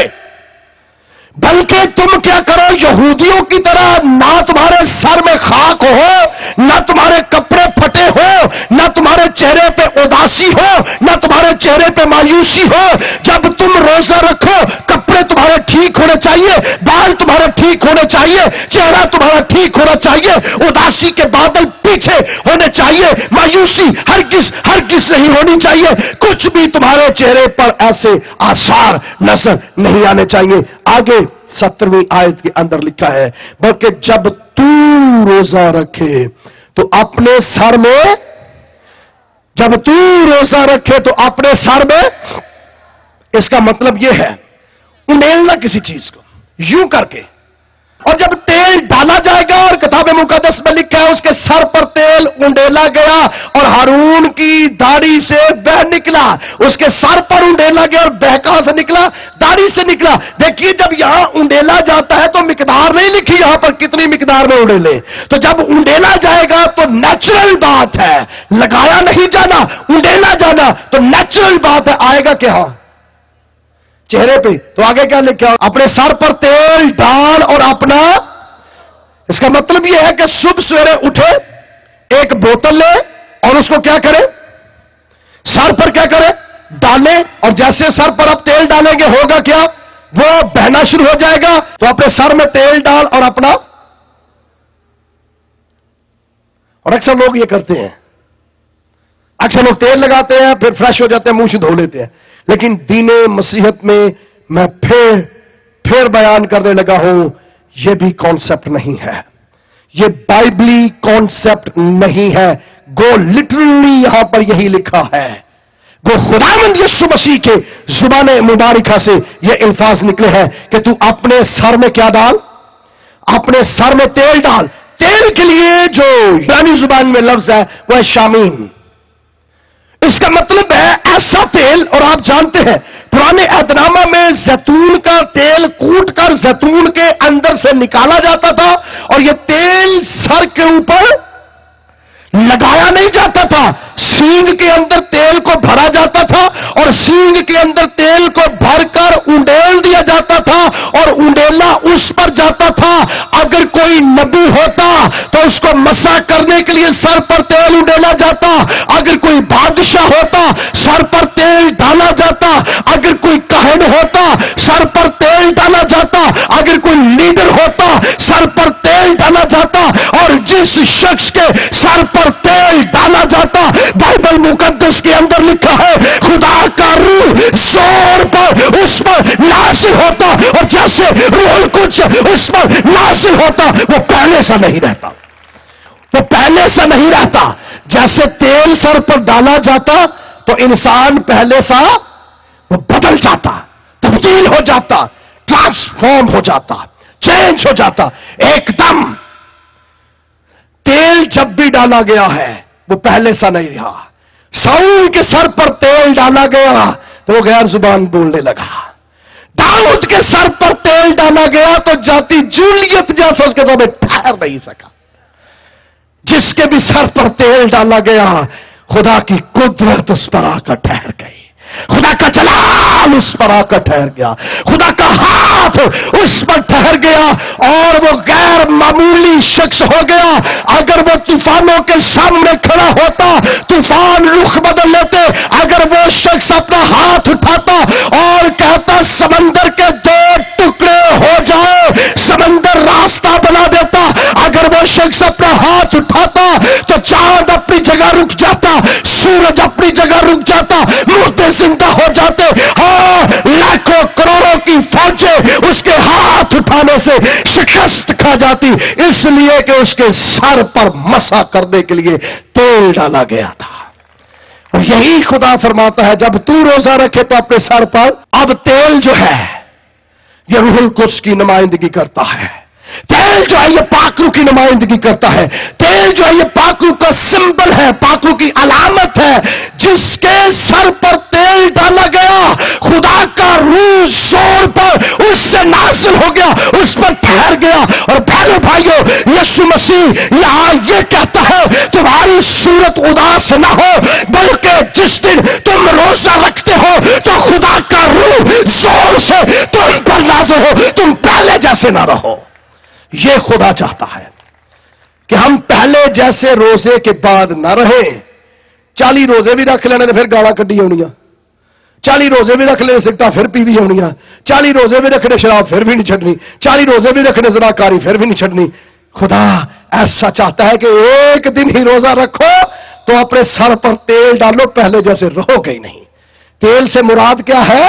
बल्कि तुम क्या करो, यहूदियों की तरह ना तुम्हारे सर में खाक हो, ना तुम्हारे कपड़े फटे हो, ना तुम्हारे चेहरे पे उदासी हो, ना तुम्हारे चेहरे पे मायूसी हो। जब तुम रोजा रखो, कपड़े तुम्हारे ठीक होने चाहिए, बाल तुम्हारे ठीक होने चाहिए, चेहरा तुम्हारा ठीक होना चाहिए, उदासी के बादल पीछे होने चाहिए, मायूसी हरगिज नहीं होनी चाहिए, कुछ भी तुम्हारे चेहरे पर ऐसे आसार नजर नहीं आने चाहिए। आगे 17वीं आयत के अंदर लिखा है, बल्कि जब तू रोजा रखे तो अपने सर में, जब तू रोजा रखे तो अपने सर में, इसका मतलब यह है उंडेलना किसी चीज को यूं करके, और जब तेल डाला जाएगा, और किताब मुकद्दस में लिखा है उसके सर पर तेल उंडेला गया और हारून की दाढ़ी से बह निकला, उसके सर पर उंडेला गया और बह कहां से निकला, दाढ़ी से निकला। देखिए जब यहां उंडेला जाता है तो मिकदार नहीं लिखी यहां पर कितनी मिकदार में उंडेले, तो जब उंडेला जाएगा तो नेचुरल बात है, लगाया नहीं जाना, उंडेला जाना तो नेचुरल बात है, आएगा क्या चेहरे पे। तो आगे क्या लिखा, अपने सर पर तेल डाल और अपना, इसका मतलब यह है कि सुबह सवेरे उठे, एक बोतल ले और उसको क्या करे, सर पर क्या करे, डाले, और जैसे सर पर आप तेल डालेंगे होगा क्या, वो बहना शुरू हो जाएगा। तो अपने सर में तेल डाल और अपना, और अक्सर लोग ये करते हैं, अक्सर लोग तेल लगाते हैं फिर फ्रेश हो जाते हैं, मुंह से धो लेते हैं। लेकिन दीने मसीहत में मैं फिर बयान करने लगा हूं, यह भी कॉन्सेप्ट नहीं है, यह बाइबली कॉन्सेप्ट नहीं है। गो लिटरली यहां पर यही लिखा है, गो खुदावंद यीशु मसीह के जुबान मुबारका से यह अल्फाज निकले हैं कि तू अपने सर में क्या डाल, अपने सर में तेल डाल। तेल के लिए जो इब्रानी जुबान में लफ्ज है वह है शामीन, इसका मतलब है ऐसा तेल। और आप जानते हैं पुराने अहदनामा में जैतून का तेल कूट कर जैतून के अंदर से निकाला जाता था, और यह तेल सर के ऊपर लगाया नहीं जाता था, सींग के अंदर तेल को भरा जाता था और सींग के अंदर तेल को भरकर उंडेल दिया जाता था और उंडेला उस पर जाता था। अगर कोई नबी होता तो उसको मसा करने के लिए सर पर तेल उंडेला जाता, अगर कोई बादशाह होता सर पर तेल डाला जाता, अगर कोई कहन होता सर पर तेल डाला जाता, अगर कोई लीडर होता सर पर तेल डाला जाता। और जिस शख्स के सर पर तेल डाला जाता, बाइबल मुकद्दस के अंदर लिखा है खुदा का रूह जोर पर उस पर नाज़िल होता, और जैसे रूह कुछ उस पर नाज़िल होता वो पहले सा नहीं रहता, वो पहले सा नहीं रहता। जैसे तेल सर पर डाला जाता तो इंसान पहले सा वो बदल जाता, तब्दील हो जाता, ट्रांसफॉर्म हो जाता, चेंज हो जाता एकदम। तेल जब भी डाला गया है वो पहले सा नहीं रहा। साउल के सर पर तेल डाला गया तो वो गैर जुबान बोलने लगा, दाऊद के सर पर तेल डाला गया तो जाति जूलियत जैसा उसके सामने ठहर नहीं सका। जिसके भी सर पर तेल डाला गया खुदा की कुदरत उस पर आकर ठहर गई, खुदा का जलाल उस पर आकर ठहर गया, खुदा का हाथ उस पर ठहर गया और वो गैर मामूली शख्स हो गया। अगर वो तूफानों के सामने खड़ा होता तूफान रुख बदल लेते, अगर वो शख्स अपना हाथ उठाता और कहता समंदर के दो टुकड़े हो जाए, समंदर रास्ता बना देता, अगर वो शख्स अपना हाथ उठाता तो चांद अपनी जगह रुक जाता, सूरज अपनी जगह रुक जाता, मुर्दे जिंदा हो जाते। हाँ, लाखों करोड़ों की फौजें उसके हाथ उठाने से शिकस्त खा जाती, इसलिए कि उसके सर पर मसा करने के लिए तेल डाला गया था। और यही खुदा फरमाता है जब तू रोजा रखे तो अपने सर पर, अब तेल जो है यह रूहुल कुद्स की नुमाइंदगी करता है। तेल जो है ये पाकरू की नुमाइंदगी करता है। तेल जो है ये पाकरू का सिंबल है, पाकरू की अलामत है। जिसके सर पर तेल डाला गया, खुदा का रूह जोर पर उससे नाजिल हो गया, उस पर ठहर गया। और पहले भाइयों, यीशु मसीह यहां ये कहता है तुम्हारी सूरत उदास ना हो, बल्कि जिस दिन तुम रोजा रखते हो तो खुदा का रूह जोर से तुम पर नाजिल हो, तुम पहले जैसे ना रहो। ये खुदा चाहता है कि हम पहले जैसे रोजे के बाद ना रहे। 40 रोजे भी रख लेने फिर गाला कड्डी होनियां, 40 रोजे भी रख लेने सिगटा फिर पीवी होनियां, 40 रोजे भी रखने शराब फिर भी नहीं छड़नी, 40 रोजे भी रखने ज़नाकारी फिर भी नहीं छड़नी। खुदा ऐसा चाहता है कि एक दिन ही रोजा रखो तो अपने सर पर तेल डालो, पहले जैसे रहोगे ही नहीं। तेल से मुराद क्या है?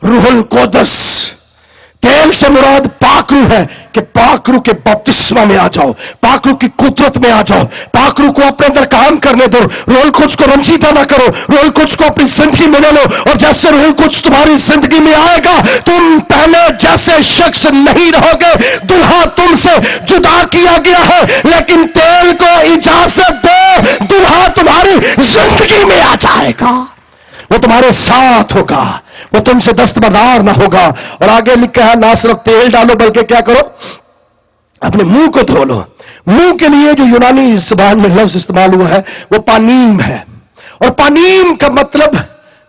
रूहुल कुद्स। तेल से मुराद पाकरू है कि पाकरू के बपतिस्मा में आ जाओ, पाकरू की कुदरत में आ जाओ, पाकरू को अपने अंदर काम करने दो। रूहुल कुद्स को रंजीदा ना करो, रूहुल कुद्स को अपनी जिंदगी में ले लो। और जैसे रूहुल कुद्स तुम्हारी जिंदगी में आएगा, तुम पहले जैसे शख्स नहीं रहोगे। दुल्हा तुमसे जुदा किया गया है, लेकिन तेल को इजाजत दो, दुल्हा तुम्हारी जिंदगी में आ जाएगा, वो तुम्हारे साथ होगा, वो तुमसे दस्तबरदार ना होगा। और आगे लिखा है ना सिर्फ तेल डालो बल्कि क्या करो, अपने मुंह को धो लो। मुंह के लिए जो यूनानी ज़बान में लफ्ज इस्तेमाल हुआ है वो पानीम है। और पानीम का मतलब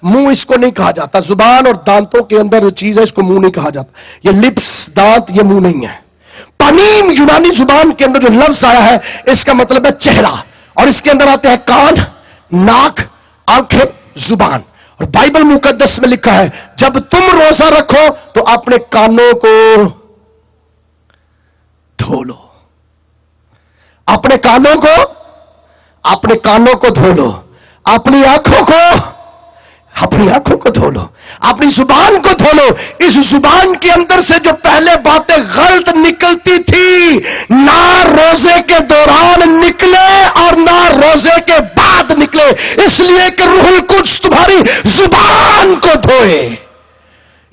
मुंह इसको नहीं कहा जाता। जुबान और दांतों के अंदर जो चीज है इसको मुंह नहीं कहा जाता। ये लिप्स, दांत, ये मुंह नहीं है। पानीम यूनानी जुबान के अंदर जो लफ्ज आया है इसका मतलब है चेहरा। और इसके अंदर आते हैं कान, नाक, आंखें, जुबान। और बाइबल मुकद्दस में लिखा है जब तुम रोजा रखो तो अपने कानों को धो लो, अपने कानों को धो लो, अपनी आंखों को धो लो, अपनी जुबान को धो लो। इस जुबान के अंदर से जो पहले बातें गलत निकलती थी, ना रोजे के दौरान निकले और ना रोजे के बाद निकले, इसलिए कि रूहुल कुद्स तुम्हारी जुबान को धोए।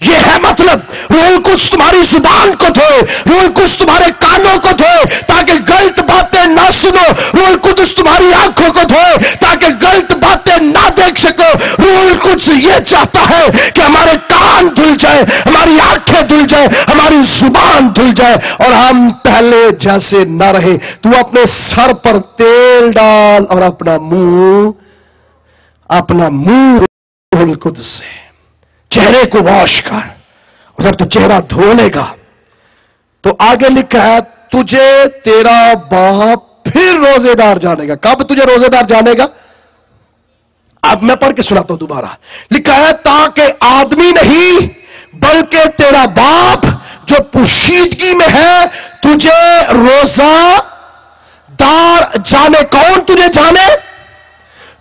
यह है मतलब, रूहुल कुद्स तुम्हारी जुबान को धोए, रूहुल कुद्स तुम्हारे कानों को धोए ताकि गलत बातें ना सुनो, रूहुल कुद्स तुम्हारी आंखों को धोए ताकि गलत बातें ना देख सको। रूहुल कुद्स यह चाहता है कि हमारे कान धुल जाए, हमारी आंखें धुल जाए, हमारी जुबान धुल जाए और हम पहले जैसे ना रहे। तू अपने सर पर तेल डाल और अपना मुंह रूहुल कुद्स से चेहरे को वॉश कर। और जब तू चेहरा धो लेगा तो आगे लिखा है तुझे तेरा बाप फिर रोजेदार जानेगा। कब तुझे रोजेदार जानेगा? अब मैं पढ़ के सुनाता हूं दोबारा। लिखा है ताकि आदमी नहीं बल्कि तेरा बाप जो पोशीदगी में है तुझे रोजादार जाने। कौन तुझे जाने?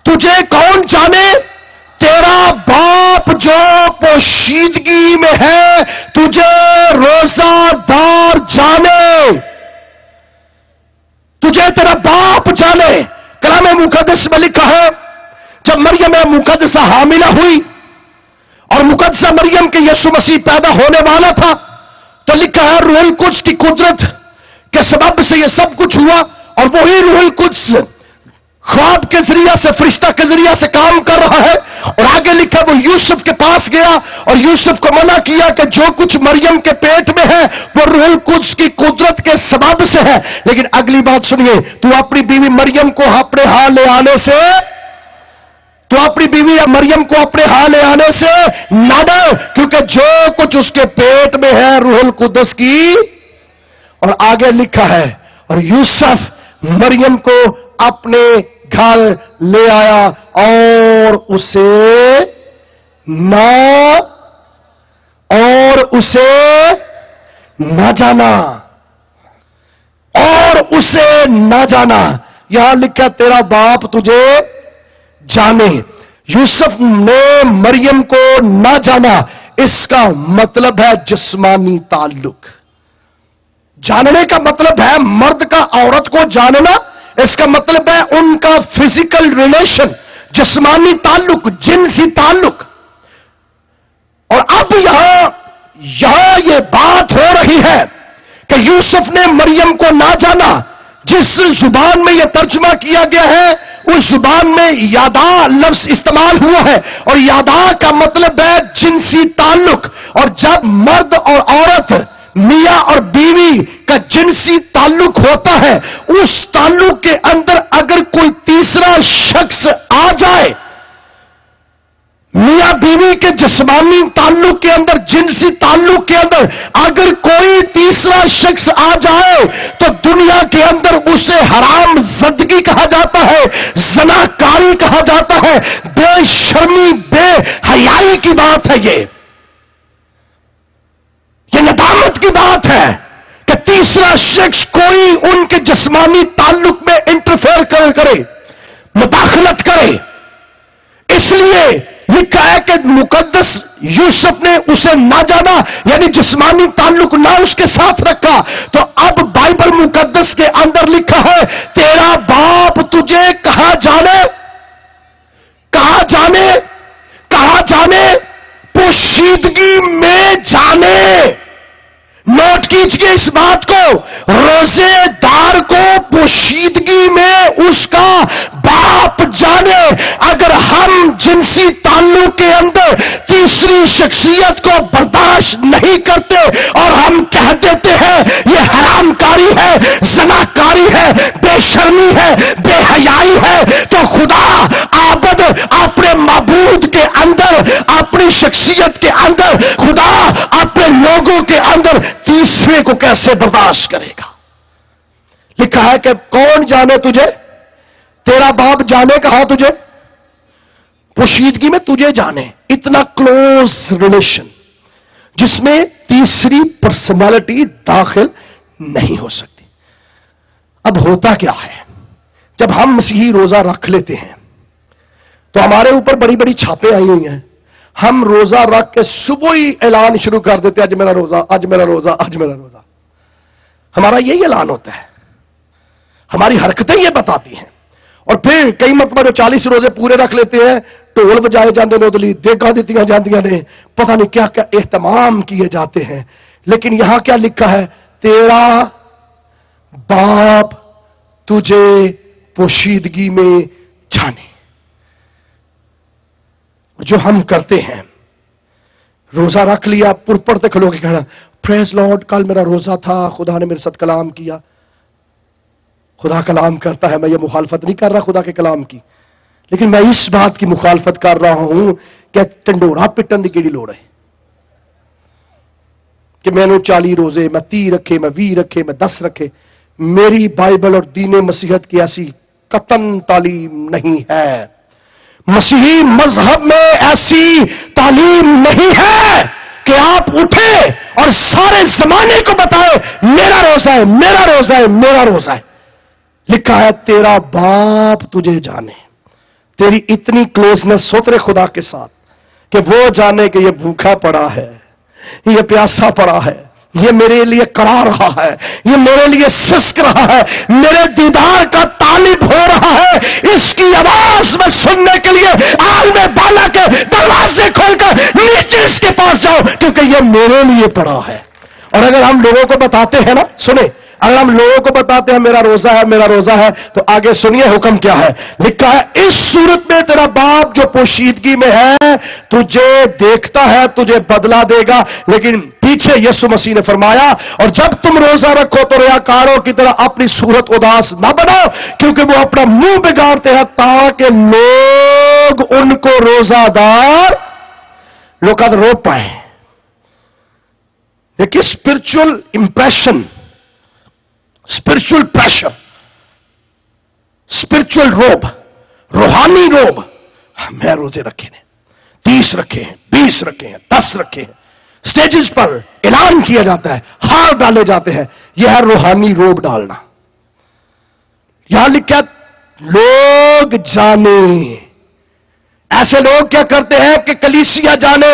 तुझे कौन जाने? तेरा बाप जो पोशीदगी में है तुझे रोजादार जाने, तुझे तेरा बाप जाने। कलाम मुकद्दस में लिखा है जब मरियम मुकद्दसा हामिला हुई और मुकद्दसा मरियम के यीशु मसीह पैदा होने वाला था तो लिखा है रूहुल कुद्स की कुदरत के सबब से यह सब कुछ हुआ। और वही रूहुल कुद्स ख्वाब के जरिया से, फरिश्ता के जरिया से काम कर रहा है। और आगे लिखा वो यूसुफ के पास गया और यूसुफ को मना किया कि जो कुछ मरियम के पेट में है वो रूहुल कुद्स की कुदरत के सबब से है। लेकिन अगली बात सुनिए, तू अपनी बीवी मरियम को अपने हाथ ले आने से, तू अपनी बीवी मरियम को अपने हाथ ले आने से ना डर, क्योंकि जो कुछ उसके पेट में है रूहुल कुद्स की। और आगे लिखा है और यूसुफ मरियम को अपने घर ले आया और उसे ना जाना, और उसे ना जाना। यहां लिखा तेरा बाप तुझे जाने। यूसुफ ने मरियम को ना जाना, इसका मतलब है जिस्मानी ताल्लुक। जानने का मतलब है मर्द का औरत को जानना, इसका मतलब है उनका फिजिकल रिलेशन, जिस्मानी ताल्लुक, जिनसी ताल्लुक। और अब यहां यह बात हो रही है کہ یوسف نے مریم کو نہ جانا. جس زبان میں یہ ترجمہ کیا گیا ہے اس زبان میں یادا لفظ استعمال ہوا ہے، اور یادا کا مطلب ہے جنسی تعلق. اور جب مرد اور عورت، میاں اور بیوی کا جنسی تعلق ہوتا ہے، اس تعلق کے اندر اگر کوئی تیسرا شخص آ جائے، میاں بیوی کے جسمانی تعلق کے اندر، جنسی تعلق کے اندر اگر کوئی تیسرا شخص آ جائے تو دنیا کے اندر اسے حرام زدگی کہا جاتا ہے، زناکاری کہا جاتا ہے، بے شرمی، بے حیائی کی بات ہے. یہ ندامت کی بات ہے کہ تیسرا شخص کوئی ان کے جسمانی تعلق میں انٹرفیئر کرے، مداخلت کرے. اس لیے لکھا ہے کہ مقدس یوسف نے اسے نہ جانا، یعنی جسمانی تعلق نہ اس کے ساتھ رکھا. تو اب بائبل مقدس کے اندر لکھا ہے تیرا باپ تجھے کہاں جانے، کہاں جانے، کہاں جانے، پوشیدگی میں جانے. نوٹ کیجئے اس بات کو، روزے دار کو پوشیدگی میں اس کا باپ جانے. اگر ہم جنسی تعلق کے اندر تیسری شخصیت کو برداشت نہیں کرتے اور ہم کہہ دیتے ہیں یہ حرام کاری ہے، زناکاری ہے، بے شرمی ہے، بے حیائی ہے، تو خدا عابد اپنے معبود کے اندر، اپنی شخصیت کے اندر، خدا اپنے لوگوں کے اندر تیسرے کو کیسے برداشت کرے گا؟ لکھا ہے کہ کون جانے تجھے، تیرا باپ جانے کہا تجھے، پوشیدگی میں تجھے جانے. اتنا کلوز ریلیشن جس میں تیسری پرسنالٹی داخل نہیں ہو سکتی. اب ہوتا کیا ہے، جب ہم مسیحی روزہ رکھ لیتے ہیں تو ہمارے اوپر بڑی بڑی چھاپیں آئی ہوئی ہیں. ہم روزہ رکھ کے صبح ہی اعلان شروع کر دیتے ہیں، آج میرا روزہ، آج میرا روزہ، آج میرا روزہ. ہمارا یہی اعلان ہوتا ہے، ہماری حرکتیں یہ بتاتی ہیں. اور پھر کئی مرتبہ جو 40 روزے پورے رکھ لیتے ہیں، ٹول بجائے جاندے نے، ادلی دیگاں دتیاں جاندیاں نے، پتہ نہیں کیا کیا اہتمام کیے جاتے ہیں. لیکن یہاں کیا لکھا ہے، تیرا باپ تجھے پوشیدگی میں جانے. جو ہم کرتے ہیں، روزہ رکھ لیا، پر پڑھتے کھلو کے کہنا پریز لارڈ، کل میرا روزہ تھا، خدا نے میرے ساتھ کلام کیا. خدا کلام کرتا ہے، میں یہ مخالفت نہیں کر رہا خدا کے کلام کی، لیکن میں اس بات کی مخالفت کر رہا ہوں کہ ٹنڈورا پٹن کی کیڑی لوڑ ہے کہ میں نے 40 روزے، میں 30 رکھے، میں 20 رکھے، میں 10 رکھے. میری بائبل اور دین مسیحت کی ایسی قطعاً تعلیم نہیں ہے. مسیحی مذہب میں ایسی تعلیم نہیں ہے کہ آپ اٹھے اور سارے زمانے کو بتائے میرا روزہ ہے، میرا روزہ ہے، میرا روزہ ہے. لکھا ہے تیرا باپ تجھے جانے. تیری اتنی کلوزنس ہو تیرے خدا کے ساتھ کہ وہ جانے کہ یہ بھوکا پڑا ہے، یہ پیاسا پڑا ہے، یہ میرے لیے کرا رہا ہے، یہ میرے لیے سسک رہا ہے، میرے دیدار کا طالب ہو رہا ہے. اس کی آواز میں سننے کے لیے عالم بالا کے دروازے کھول کر نیچے اس کے پاس جاؤ، کیونکہ یہ میرے لیے پڑا ہے. اور اگر ہم لوگوں کو بتاتے ہیں نا، سنیں، اگر ہم لوگوں کو بتاتے ہیں میرا روزہ ہے، میرا روزہ ہے، تو آگے سنیے حکم کیا ہے. لکھا ہے اس صورت میں تیرا باپ جو پوشیدگی میں ہے تجھے دیکھتا ہے، تجھے بدلہ دے گا. لیکن پیچھے یسوع مسیح نے فرمایا اور جب تم روزہ رکھو تو ریاکاروں کی طرح اپنی صورت اداس نہ بناؤ، کیونکہ وہ اپنا منہ بگاڑتے ہیں تاکہ لوگ ان کو روزہ دار لوگ رو پائیں. ایک spiritual impression, spiritual pressure, spiritual روب، روحانی روب. میں روزے رکھے ہیں، 30 رکھے ہیں، 20 رکھے ہیں، 10 رکھے ہیں. سٹیجز پر اعلان کیا جاتا ہے، ہار ڈالے جاتے ہیں. یہ ہے روحانی روب ڈالنا. یہاں لکھا لوگ جانے. ایسے لوگ کیا کرتے ہیں کہ کلیسیا جانے،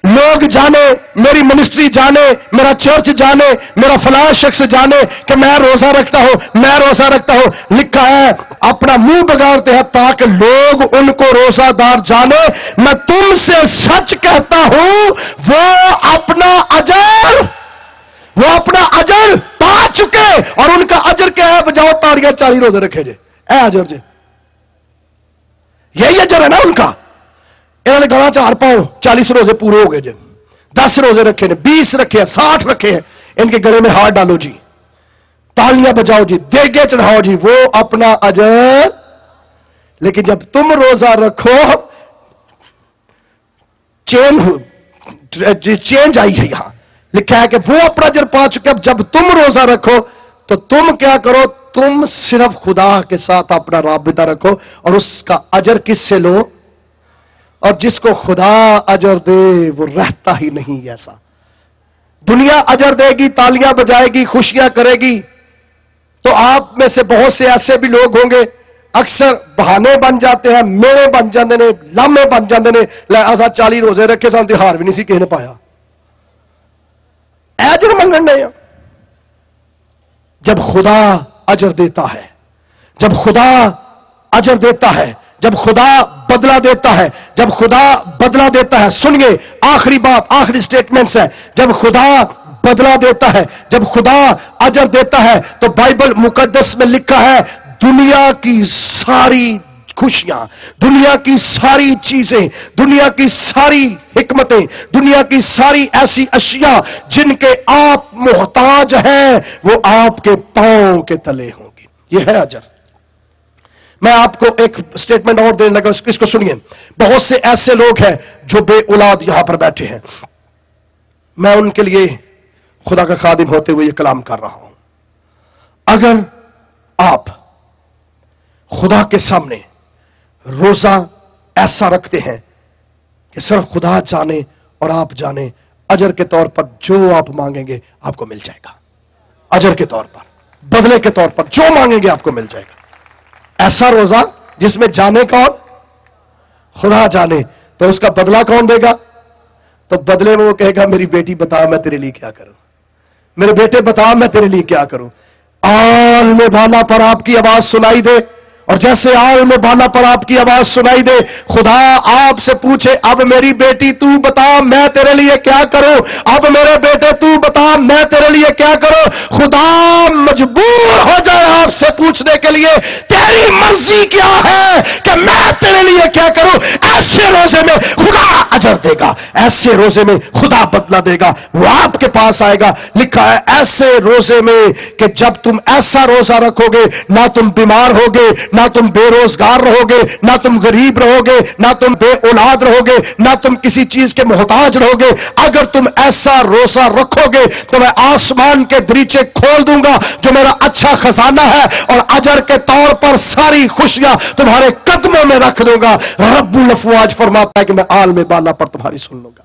لوگ جانے، میری منسٹری جانے، میرا چرچ جانے، میرا فلاں شخص جانے کہ میں روزہ رکھتا ہوں، میں روزہ رکھتا ہوں. لکھا ہے اپنا منہ بگاڑتے ہیں تاکہ لوگ ان کو روزہ دار جانے. میں تم سے سچ کہتا ہوں وہ اپنا اجر वो अपना अजर पा चुके। और उनका अजर क्या है? बजाओ ताड़ियां, 40 रोजे रखे जे, ए अजर जे, यही अजर है ना उनका। इन्होंने गला 4 पाओ, 40 रोजे पूरे हो गए जे, 10 रोजे रखे ने, 20 रखे हैं, 60 रखे हैं, इनके गले में हाथ डालो जी, तालियां बजाओ जी, देगे चढ़ाओ जी, वो अपना अजर। लेकिन जब तुम रोजा रखो, चेंज आई है, यहां लिखा है कि वो अपना अजर पा चुके। अब जब तुम रोजा रखो तो तुम क्या करो? तुम सिर्फ खुदा के साथ अपना राबिता रखो और उसका अजर किससे लो? और जिसको खुदा अजर दे वो रहता ही नहीं ऐसा। दुनिया अजर देगी, तालियां बजाएगी, खुशियां करेगी, तो आप में से बहुत से ऐसे भी लोग होंगे, अक्सर बहाने बन जाते हैं, मेरे बन जाते ने, लामे बन जाते ने, असा 40 रोजे रखे सन, तिहार भी नहीं सी किसी ने पाया, अजर मंगन ने। जब खुदा अजर देता है, जब खुदा अजर देता है, जब खुदा बदला देता है, जब खुदा बदला देता है, सुनिए आखिरी बात, आखिरी स्टेटमेंट्स है, जब खुदा बदला देता है, जब खुदा अजर देता है, तो बाइबल मुकद्दस में लिखा है दुनिया की सारी खुशियां, दुनिया की सारी चीजें, दुनिया की सारी हिकमतें, दुनिया की सारी ऐसी अशिया जिनके आप मोहताज हैं, वो आपके पांव के तले होंगी। ये है अजर। मैं आपको एक स्टेटमेंट और देने लगा, इसको सुनिए। बहुत से ऐसे लोग हैं जो बे औलाद यहां पर बैठे हैं, मैं उनके लिए खुदा का खादिम होते हुए ये कलाम कर रहा हूं। अगर आप खुदा के सामने रोजा ऐसा रखते हैं कि सिर्फ खुदा जाने और आप जाने, अजर के तौर पर जो आप मांगेंगे आपको मिल जाएगा। अजर के तौर पर, बदले के तौर पर जो मांगेंगे आपको मिल जाएगा। ऐसा रोजा जिसमें जाने कौन? खुदा जाने, तो उसका बदला कौन देगा? तो बदले में वो कहेगा मेरी बेटी बता मैं तेरे लिए क्या करूं, मेरे बेटे बता मैं तेरे लिए क्या करूं। आल में बाला पर आपकी आवाज सुनाई दे, और जैसे आल में बाला पर आपकी आवाज सुनाई दे, खुदा आपसे पूछे अब मेरी बेटी तू बता मैं तेरे लिए क्या करूं, अब मेरे बेटे तू बता मैं तेरे लिए क्या करूं। खुदा मजबूर हो जाए आपसे पूछने के लिए तेरी मर्जी क्या है कि मैं तेरे लिए क्या करूं। ऐसे रोजे में खुदा अजर देगा, ऐसे रोजे में खुदा बदला देगा, वो आपके पास आएगा। लिखा है ऐसे रोजे में कि जब तुम ऐसा रोजा रखोगे, ना तुम बीमार होगे, ना तुम बेरोजगार रहोगे, ना तुम गरीब रहोगे, ना तुम बे औलाद रहोगे, ना तुम किसी चीज के मोहताज रहोगे। अगर तुम ऐसा रोजा रखोगे तो मैं आसमान के दरीचे खोल दूंगा जो मेरा अच्छा खजाना है, और अजर के तौर पर सारी खुशियां तुम्हारे कदमों में रख दूंगा। रब्बुल अफवाज फरमाता है कि मैं आल में बाला पर तुम्हारी सुन लूंगा।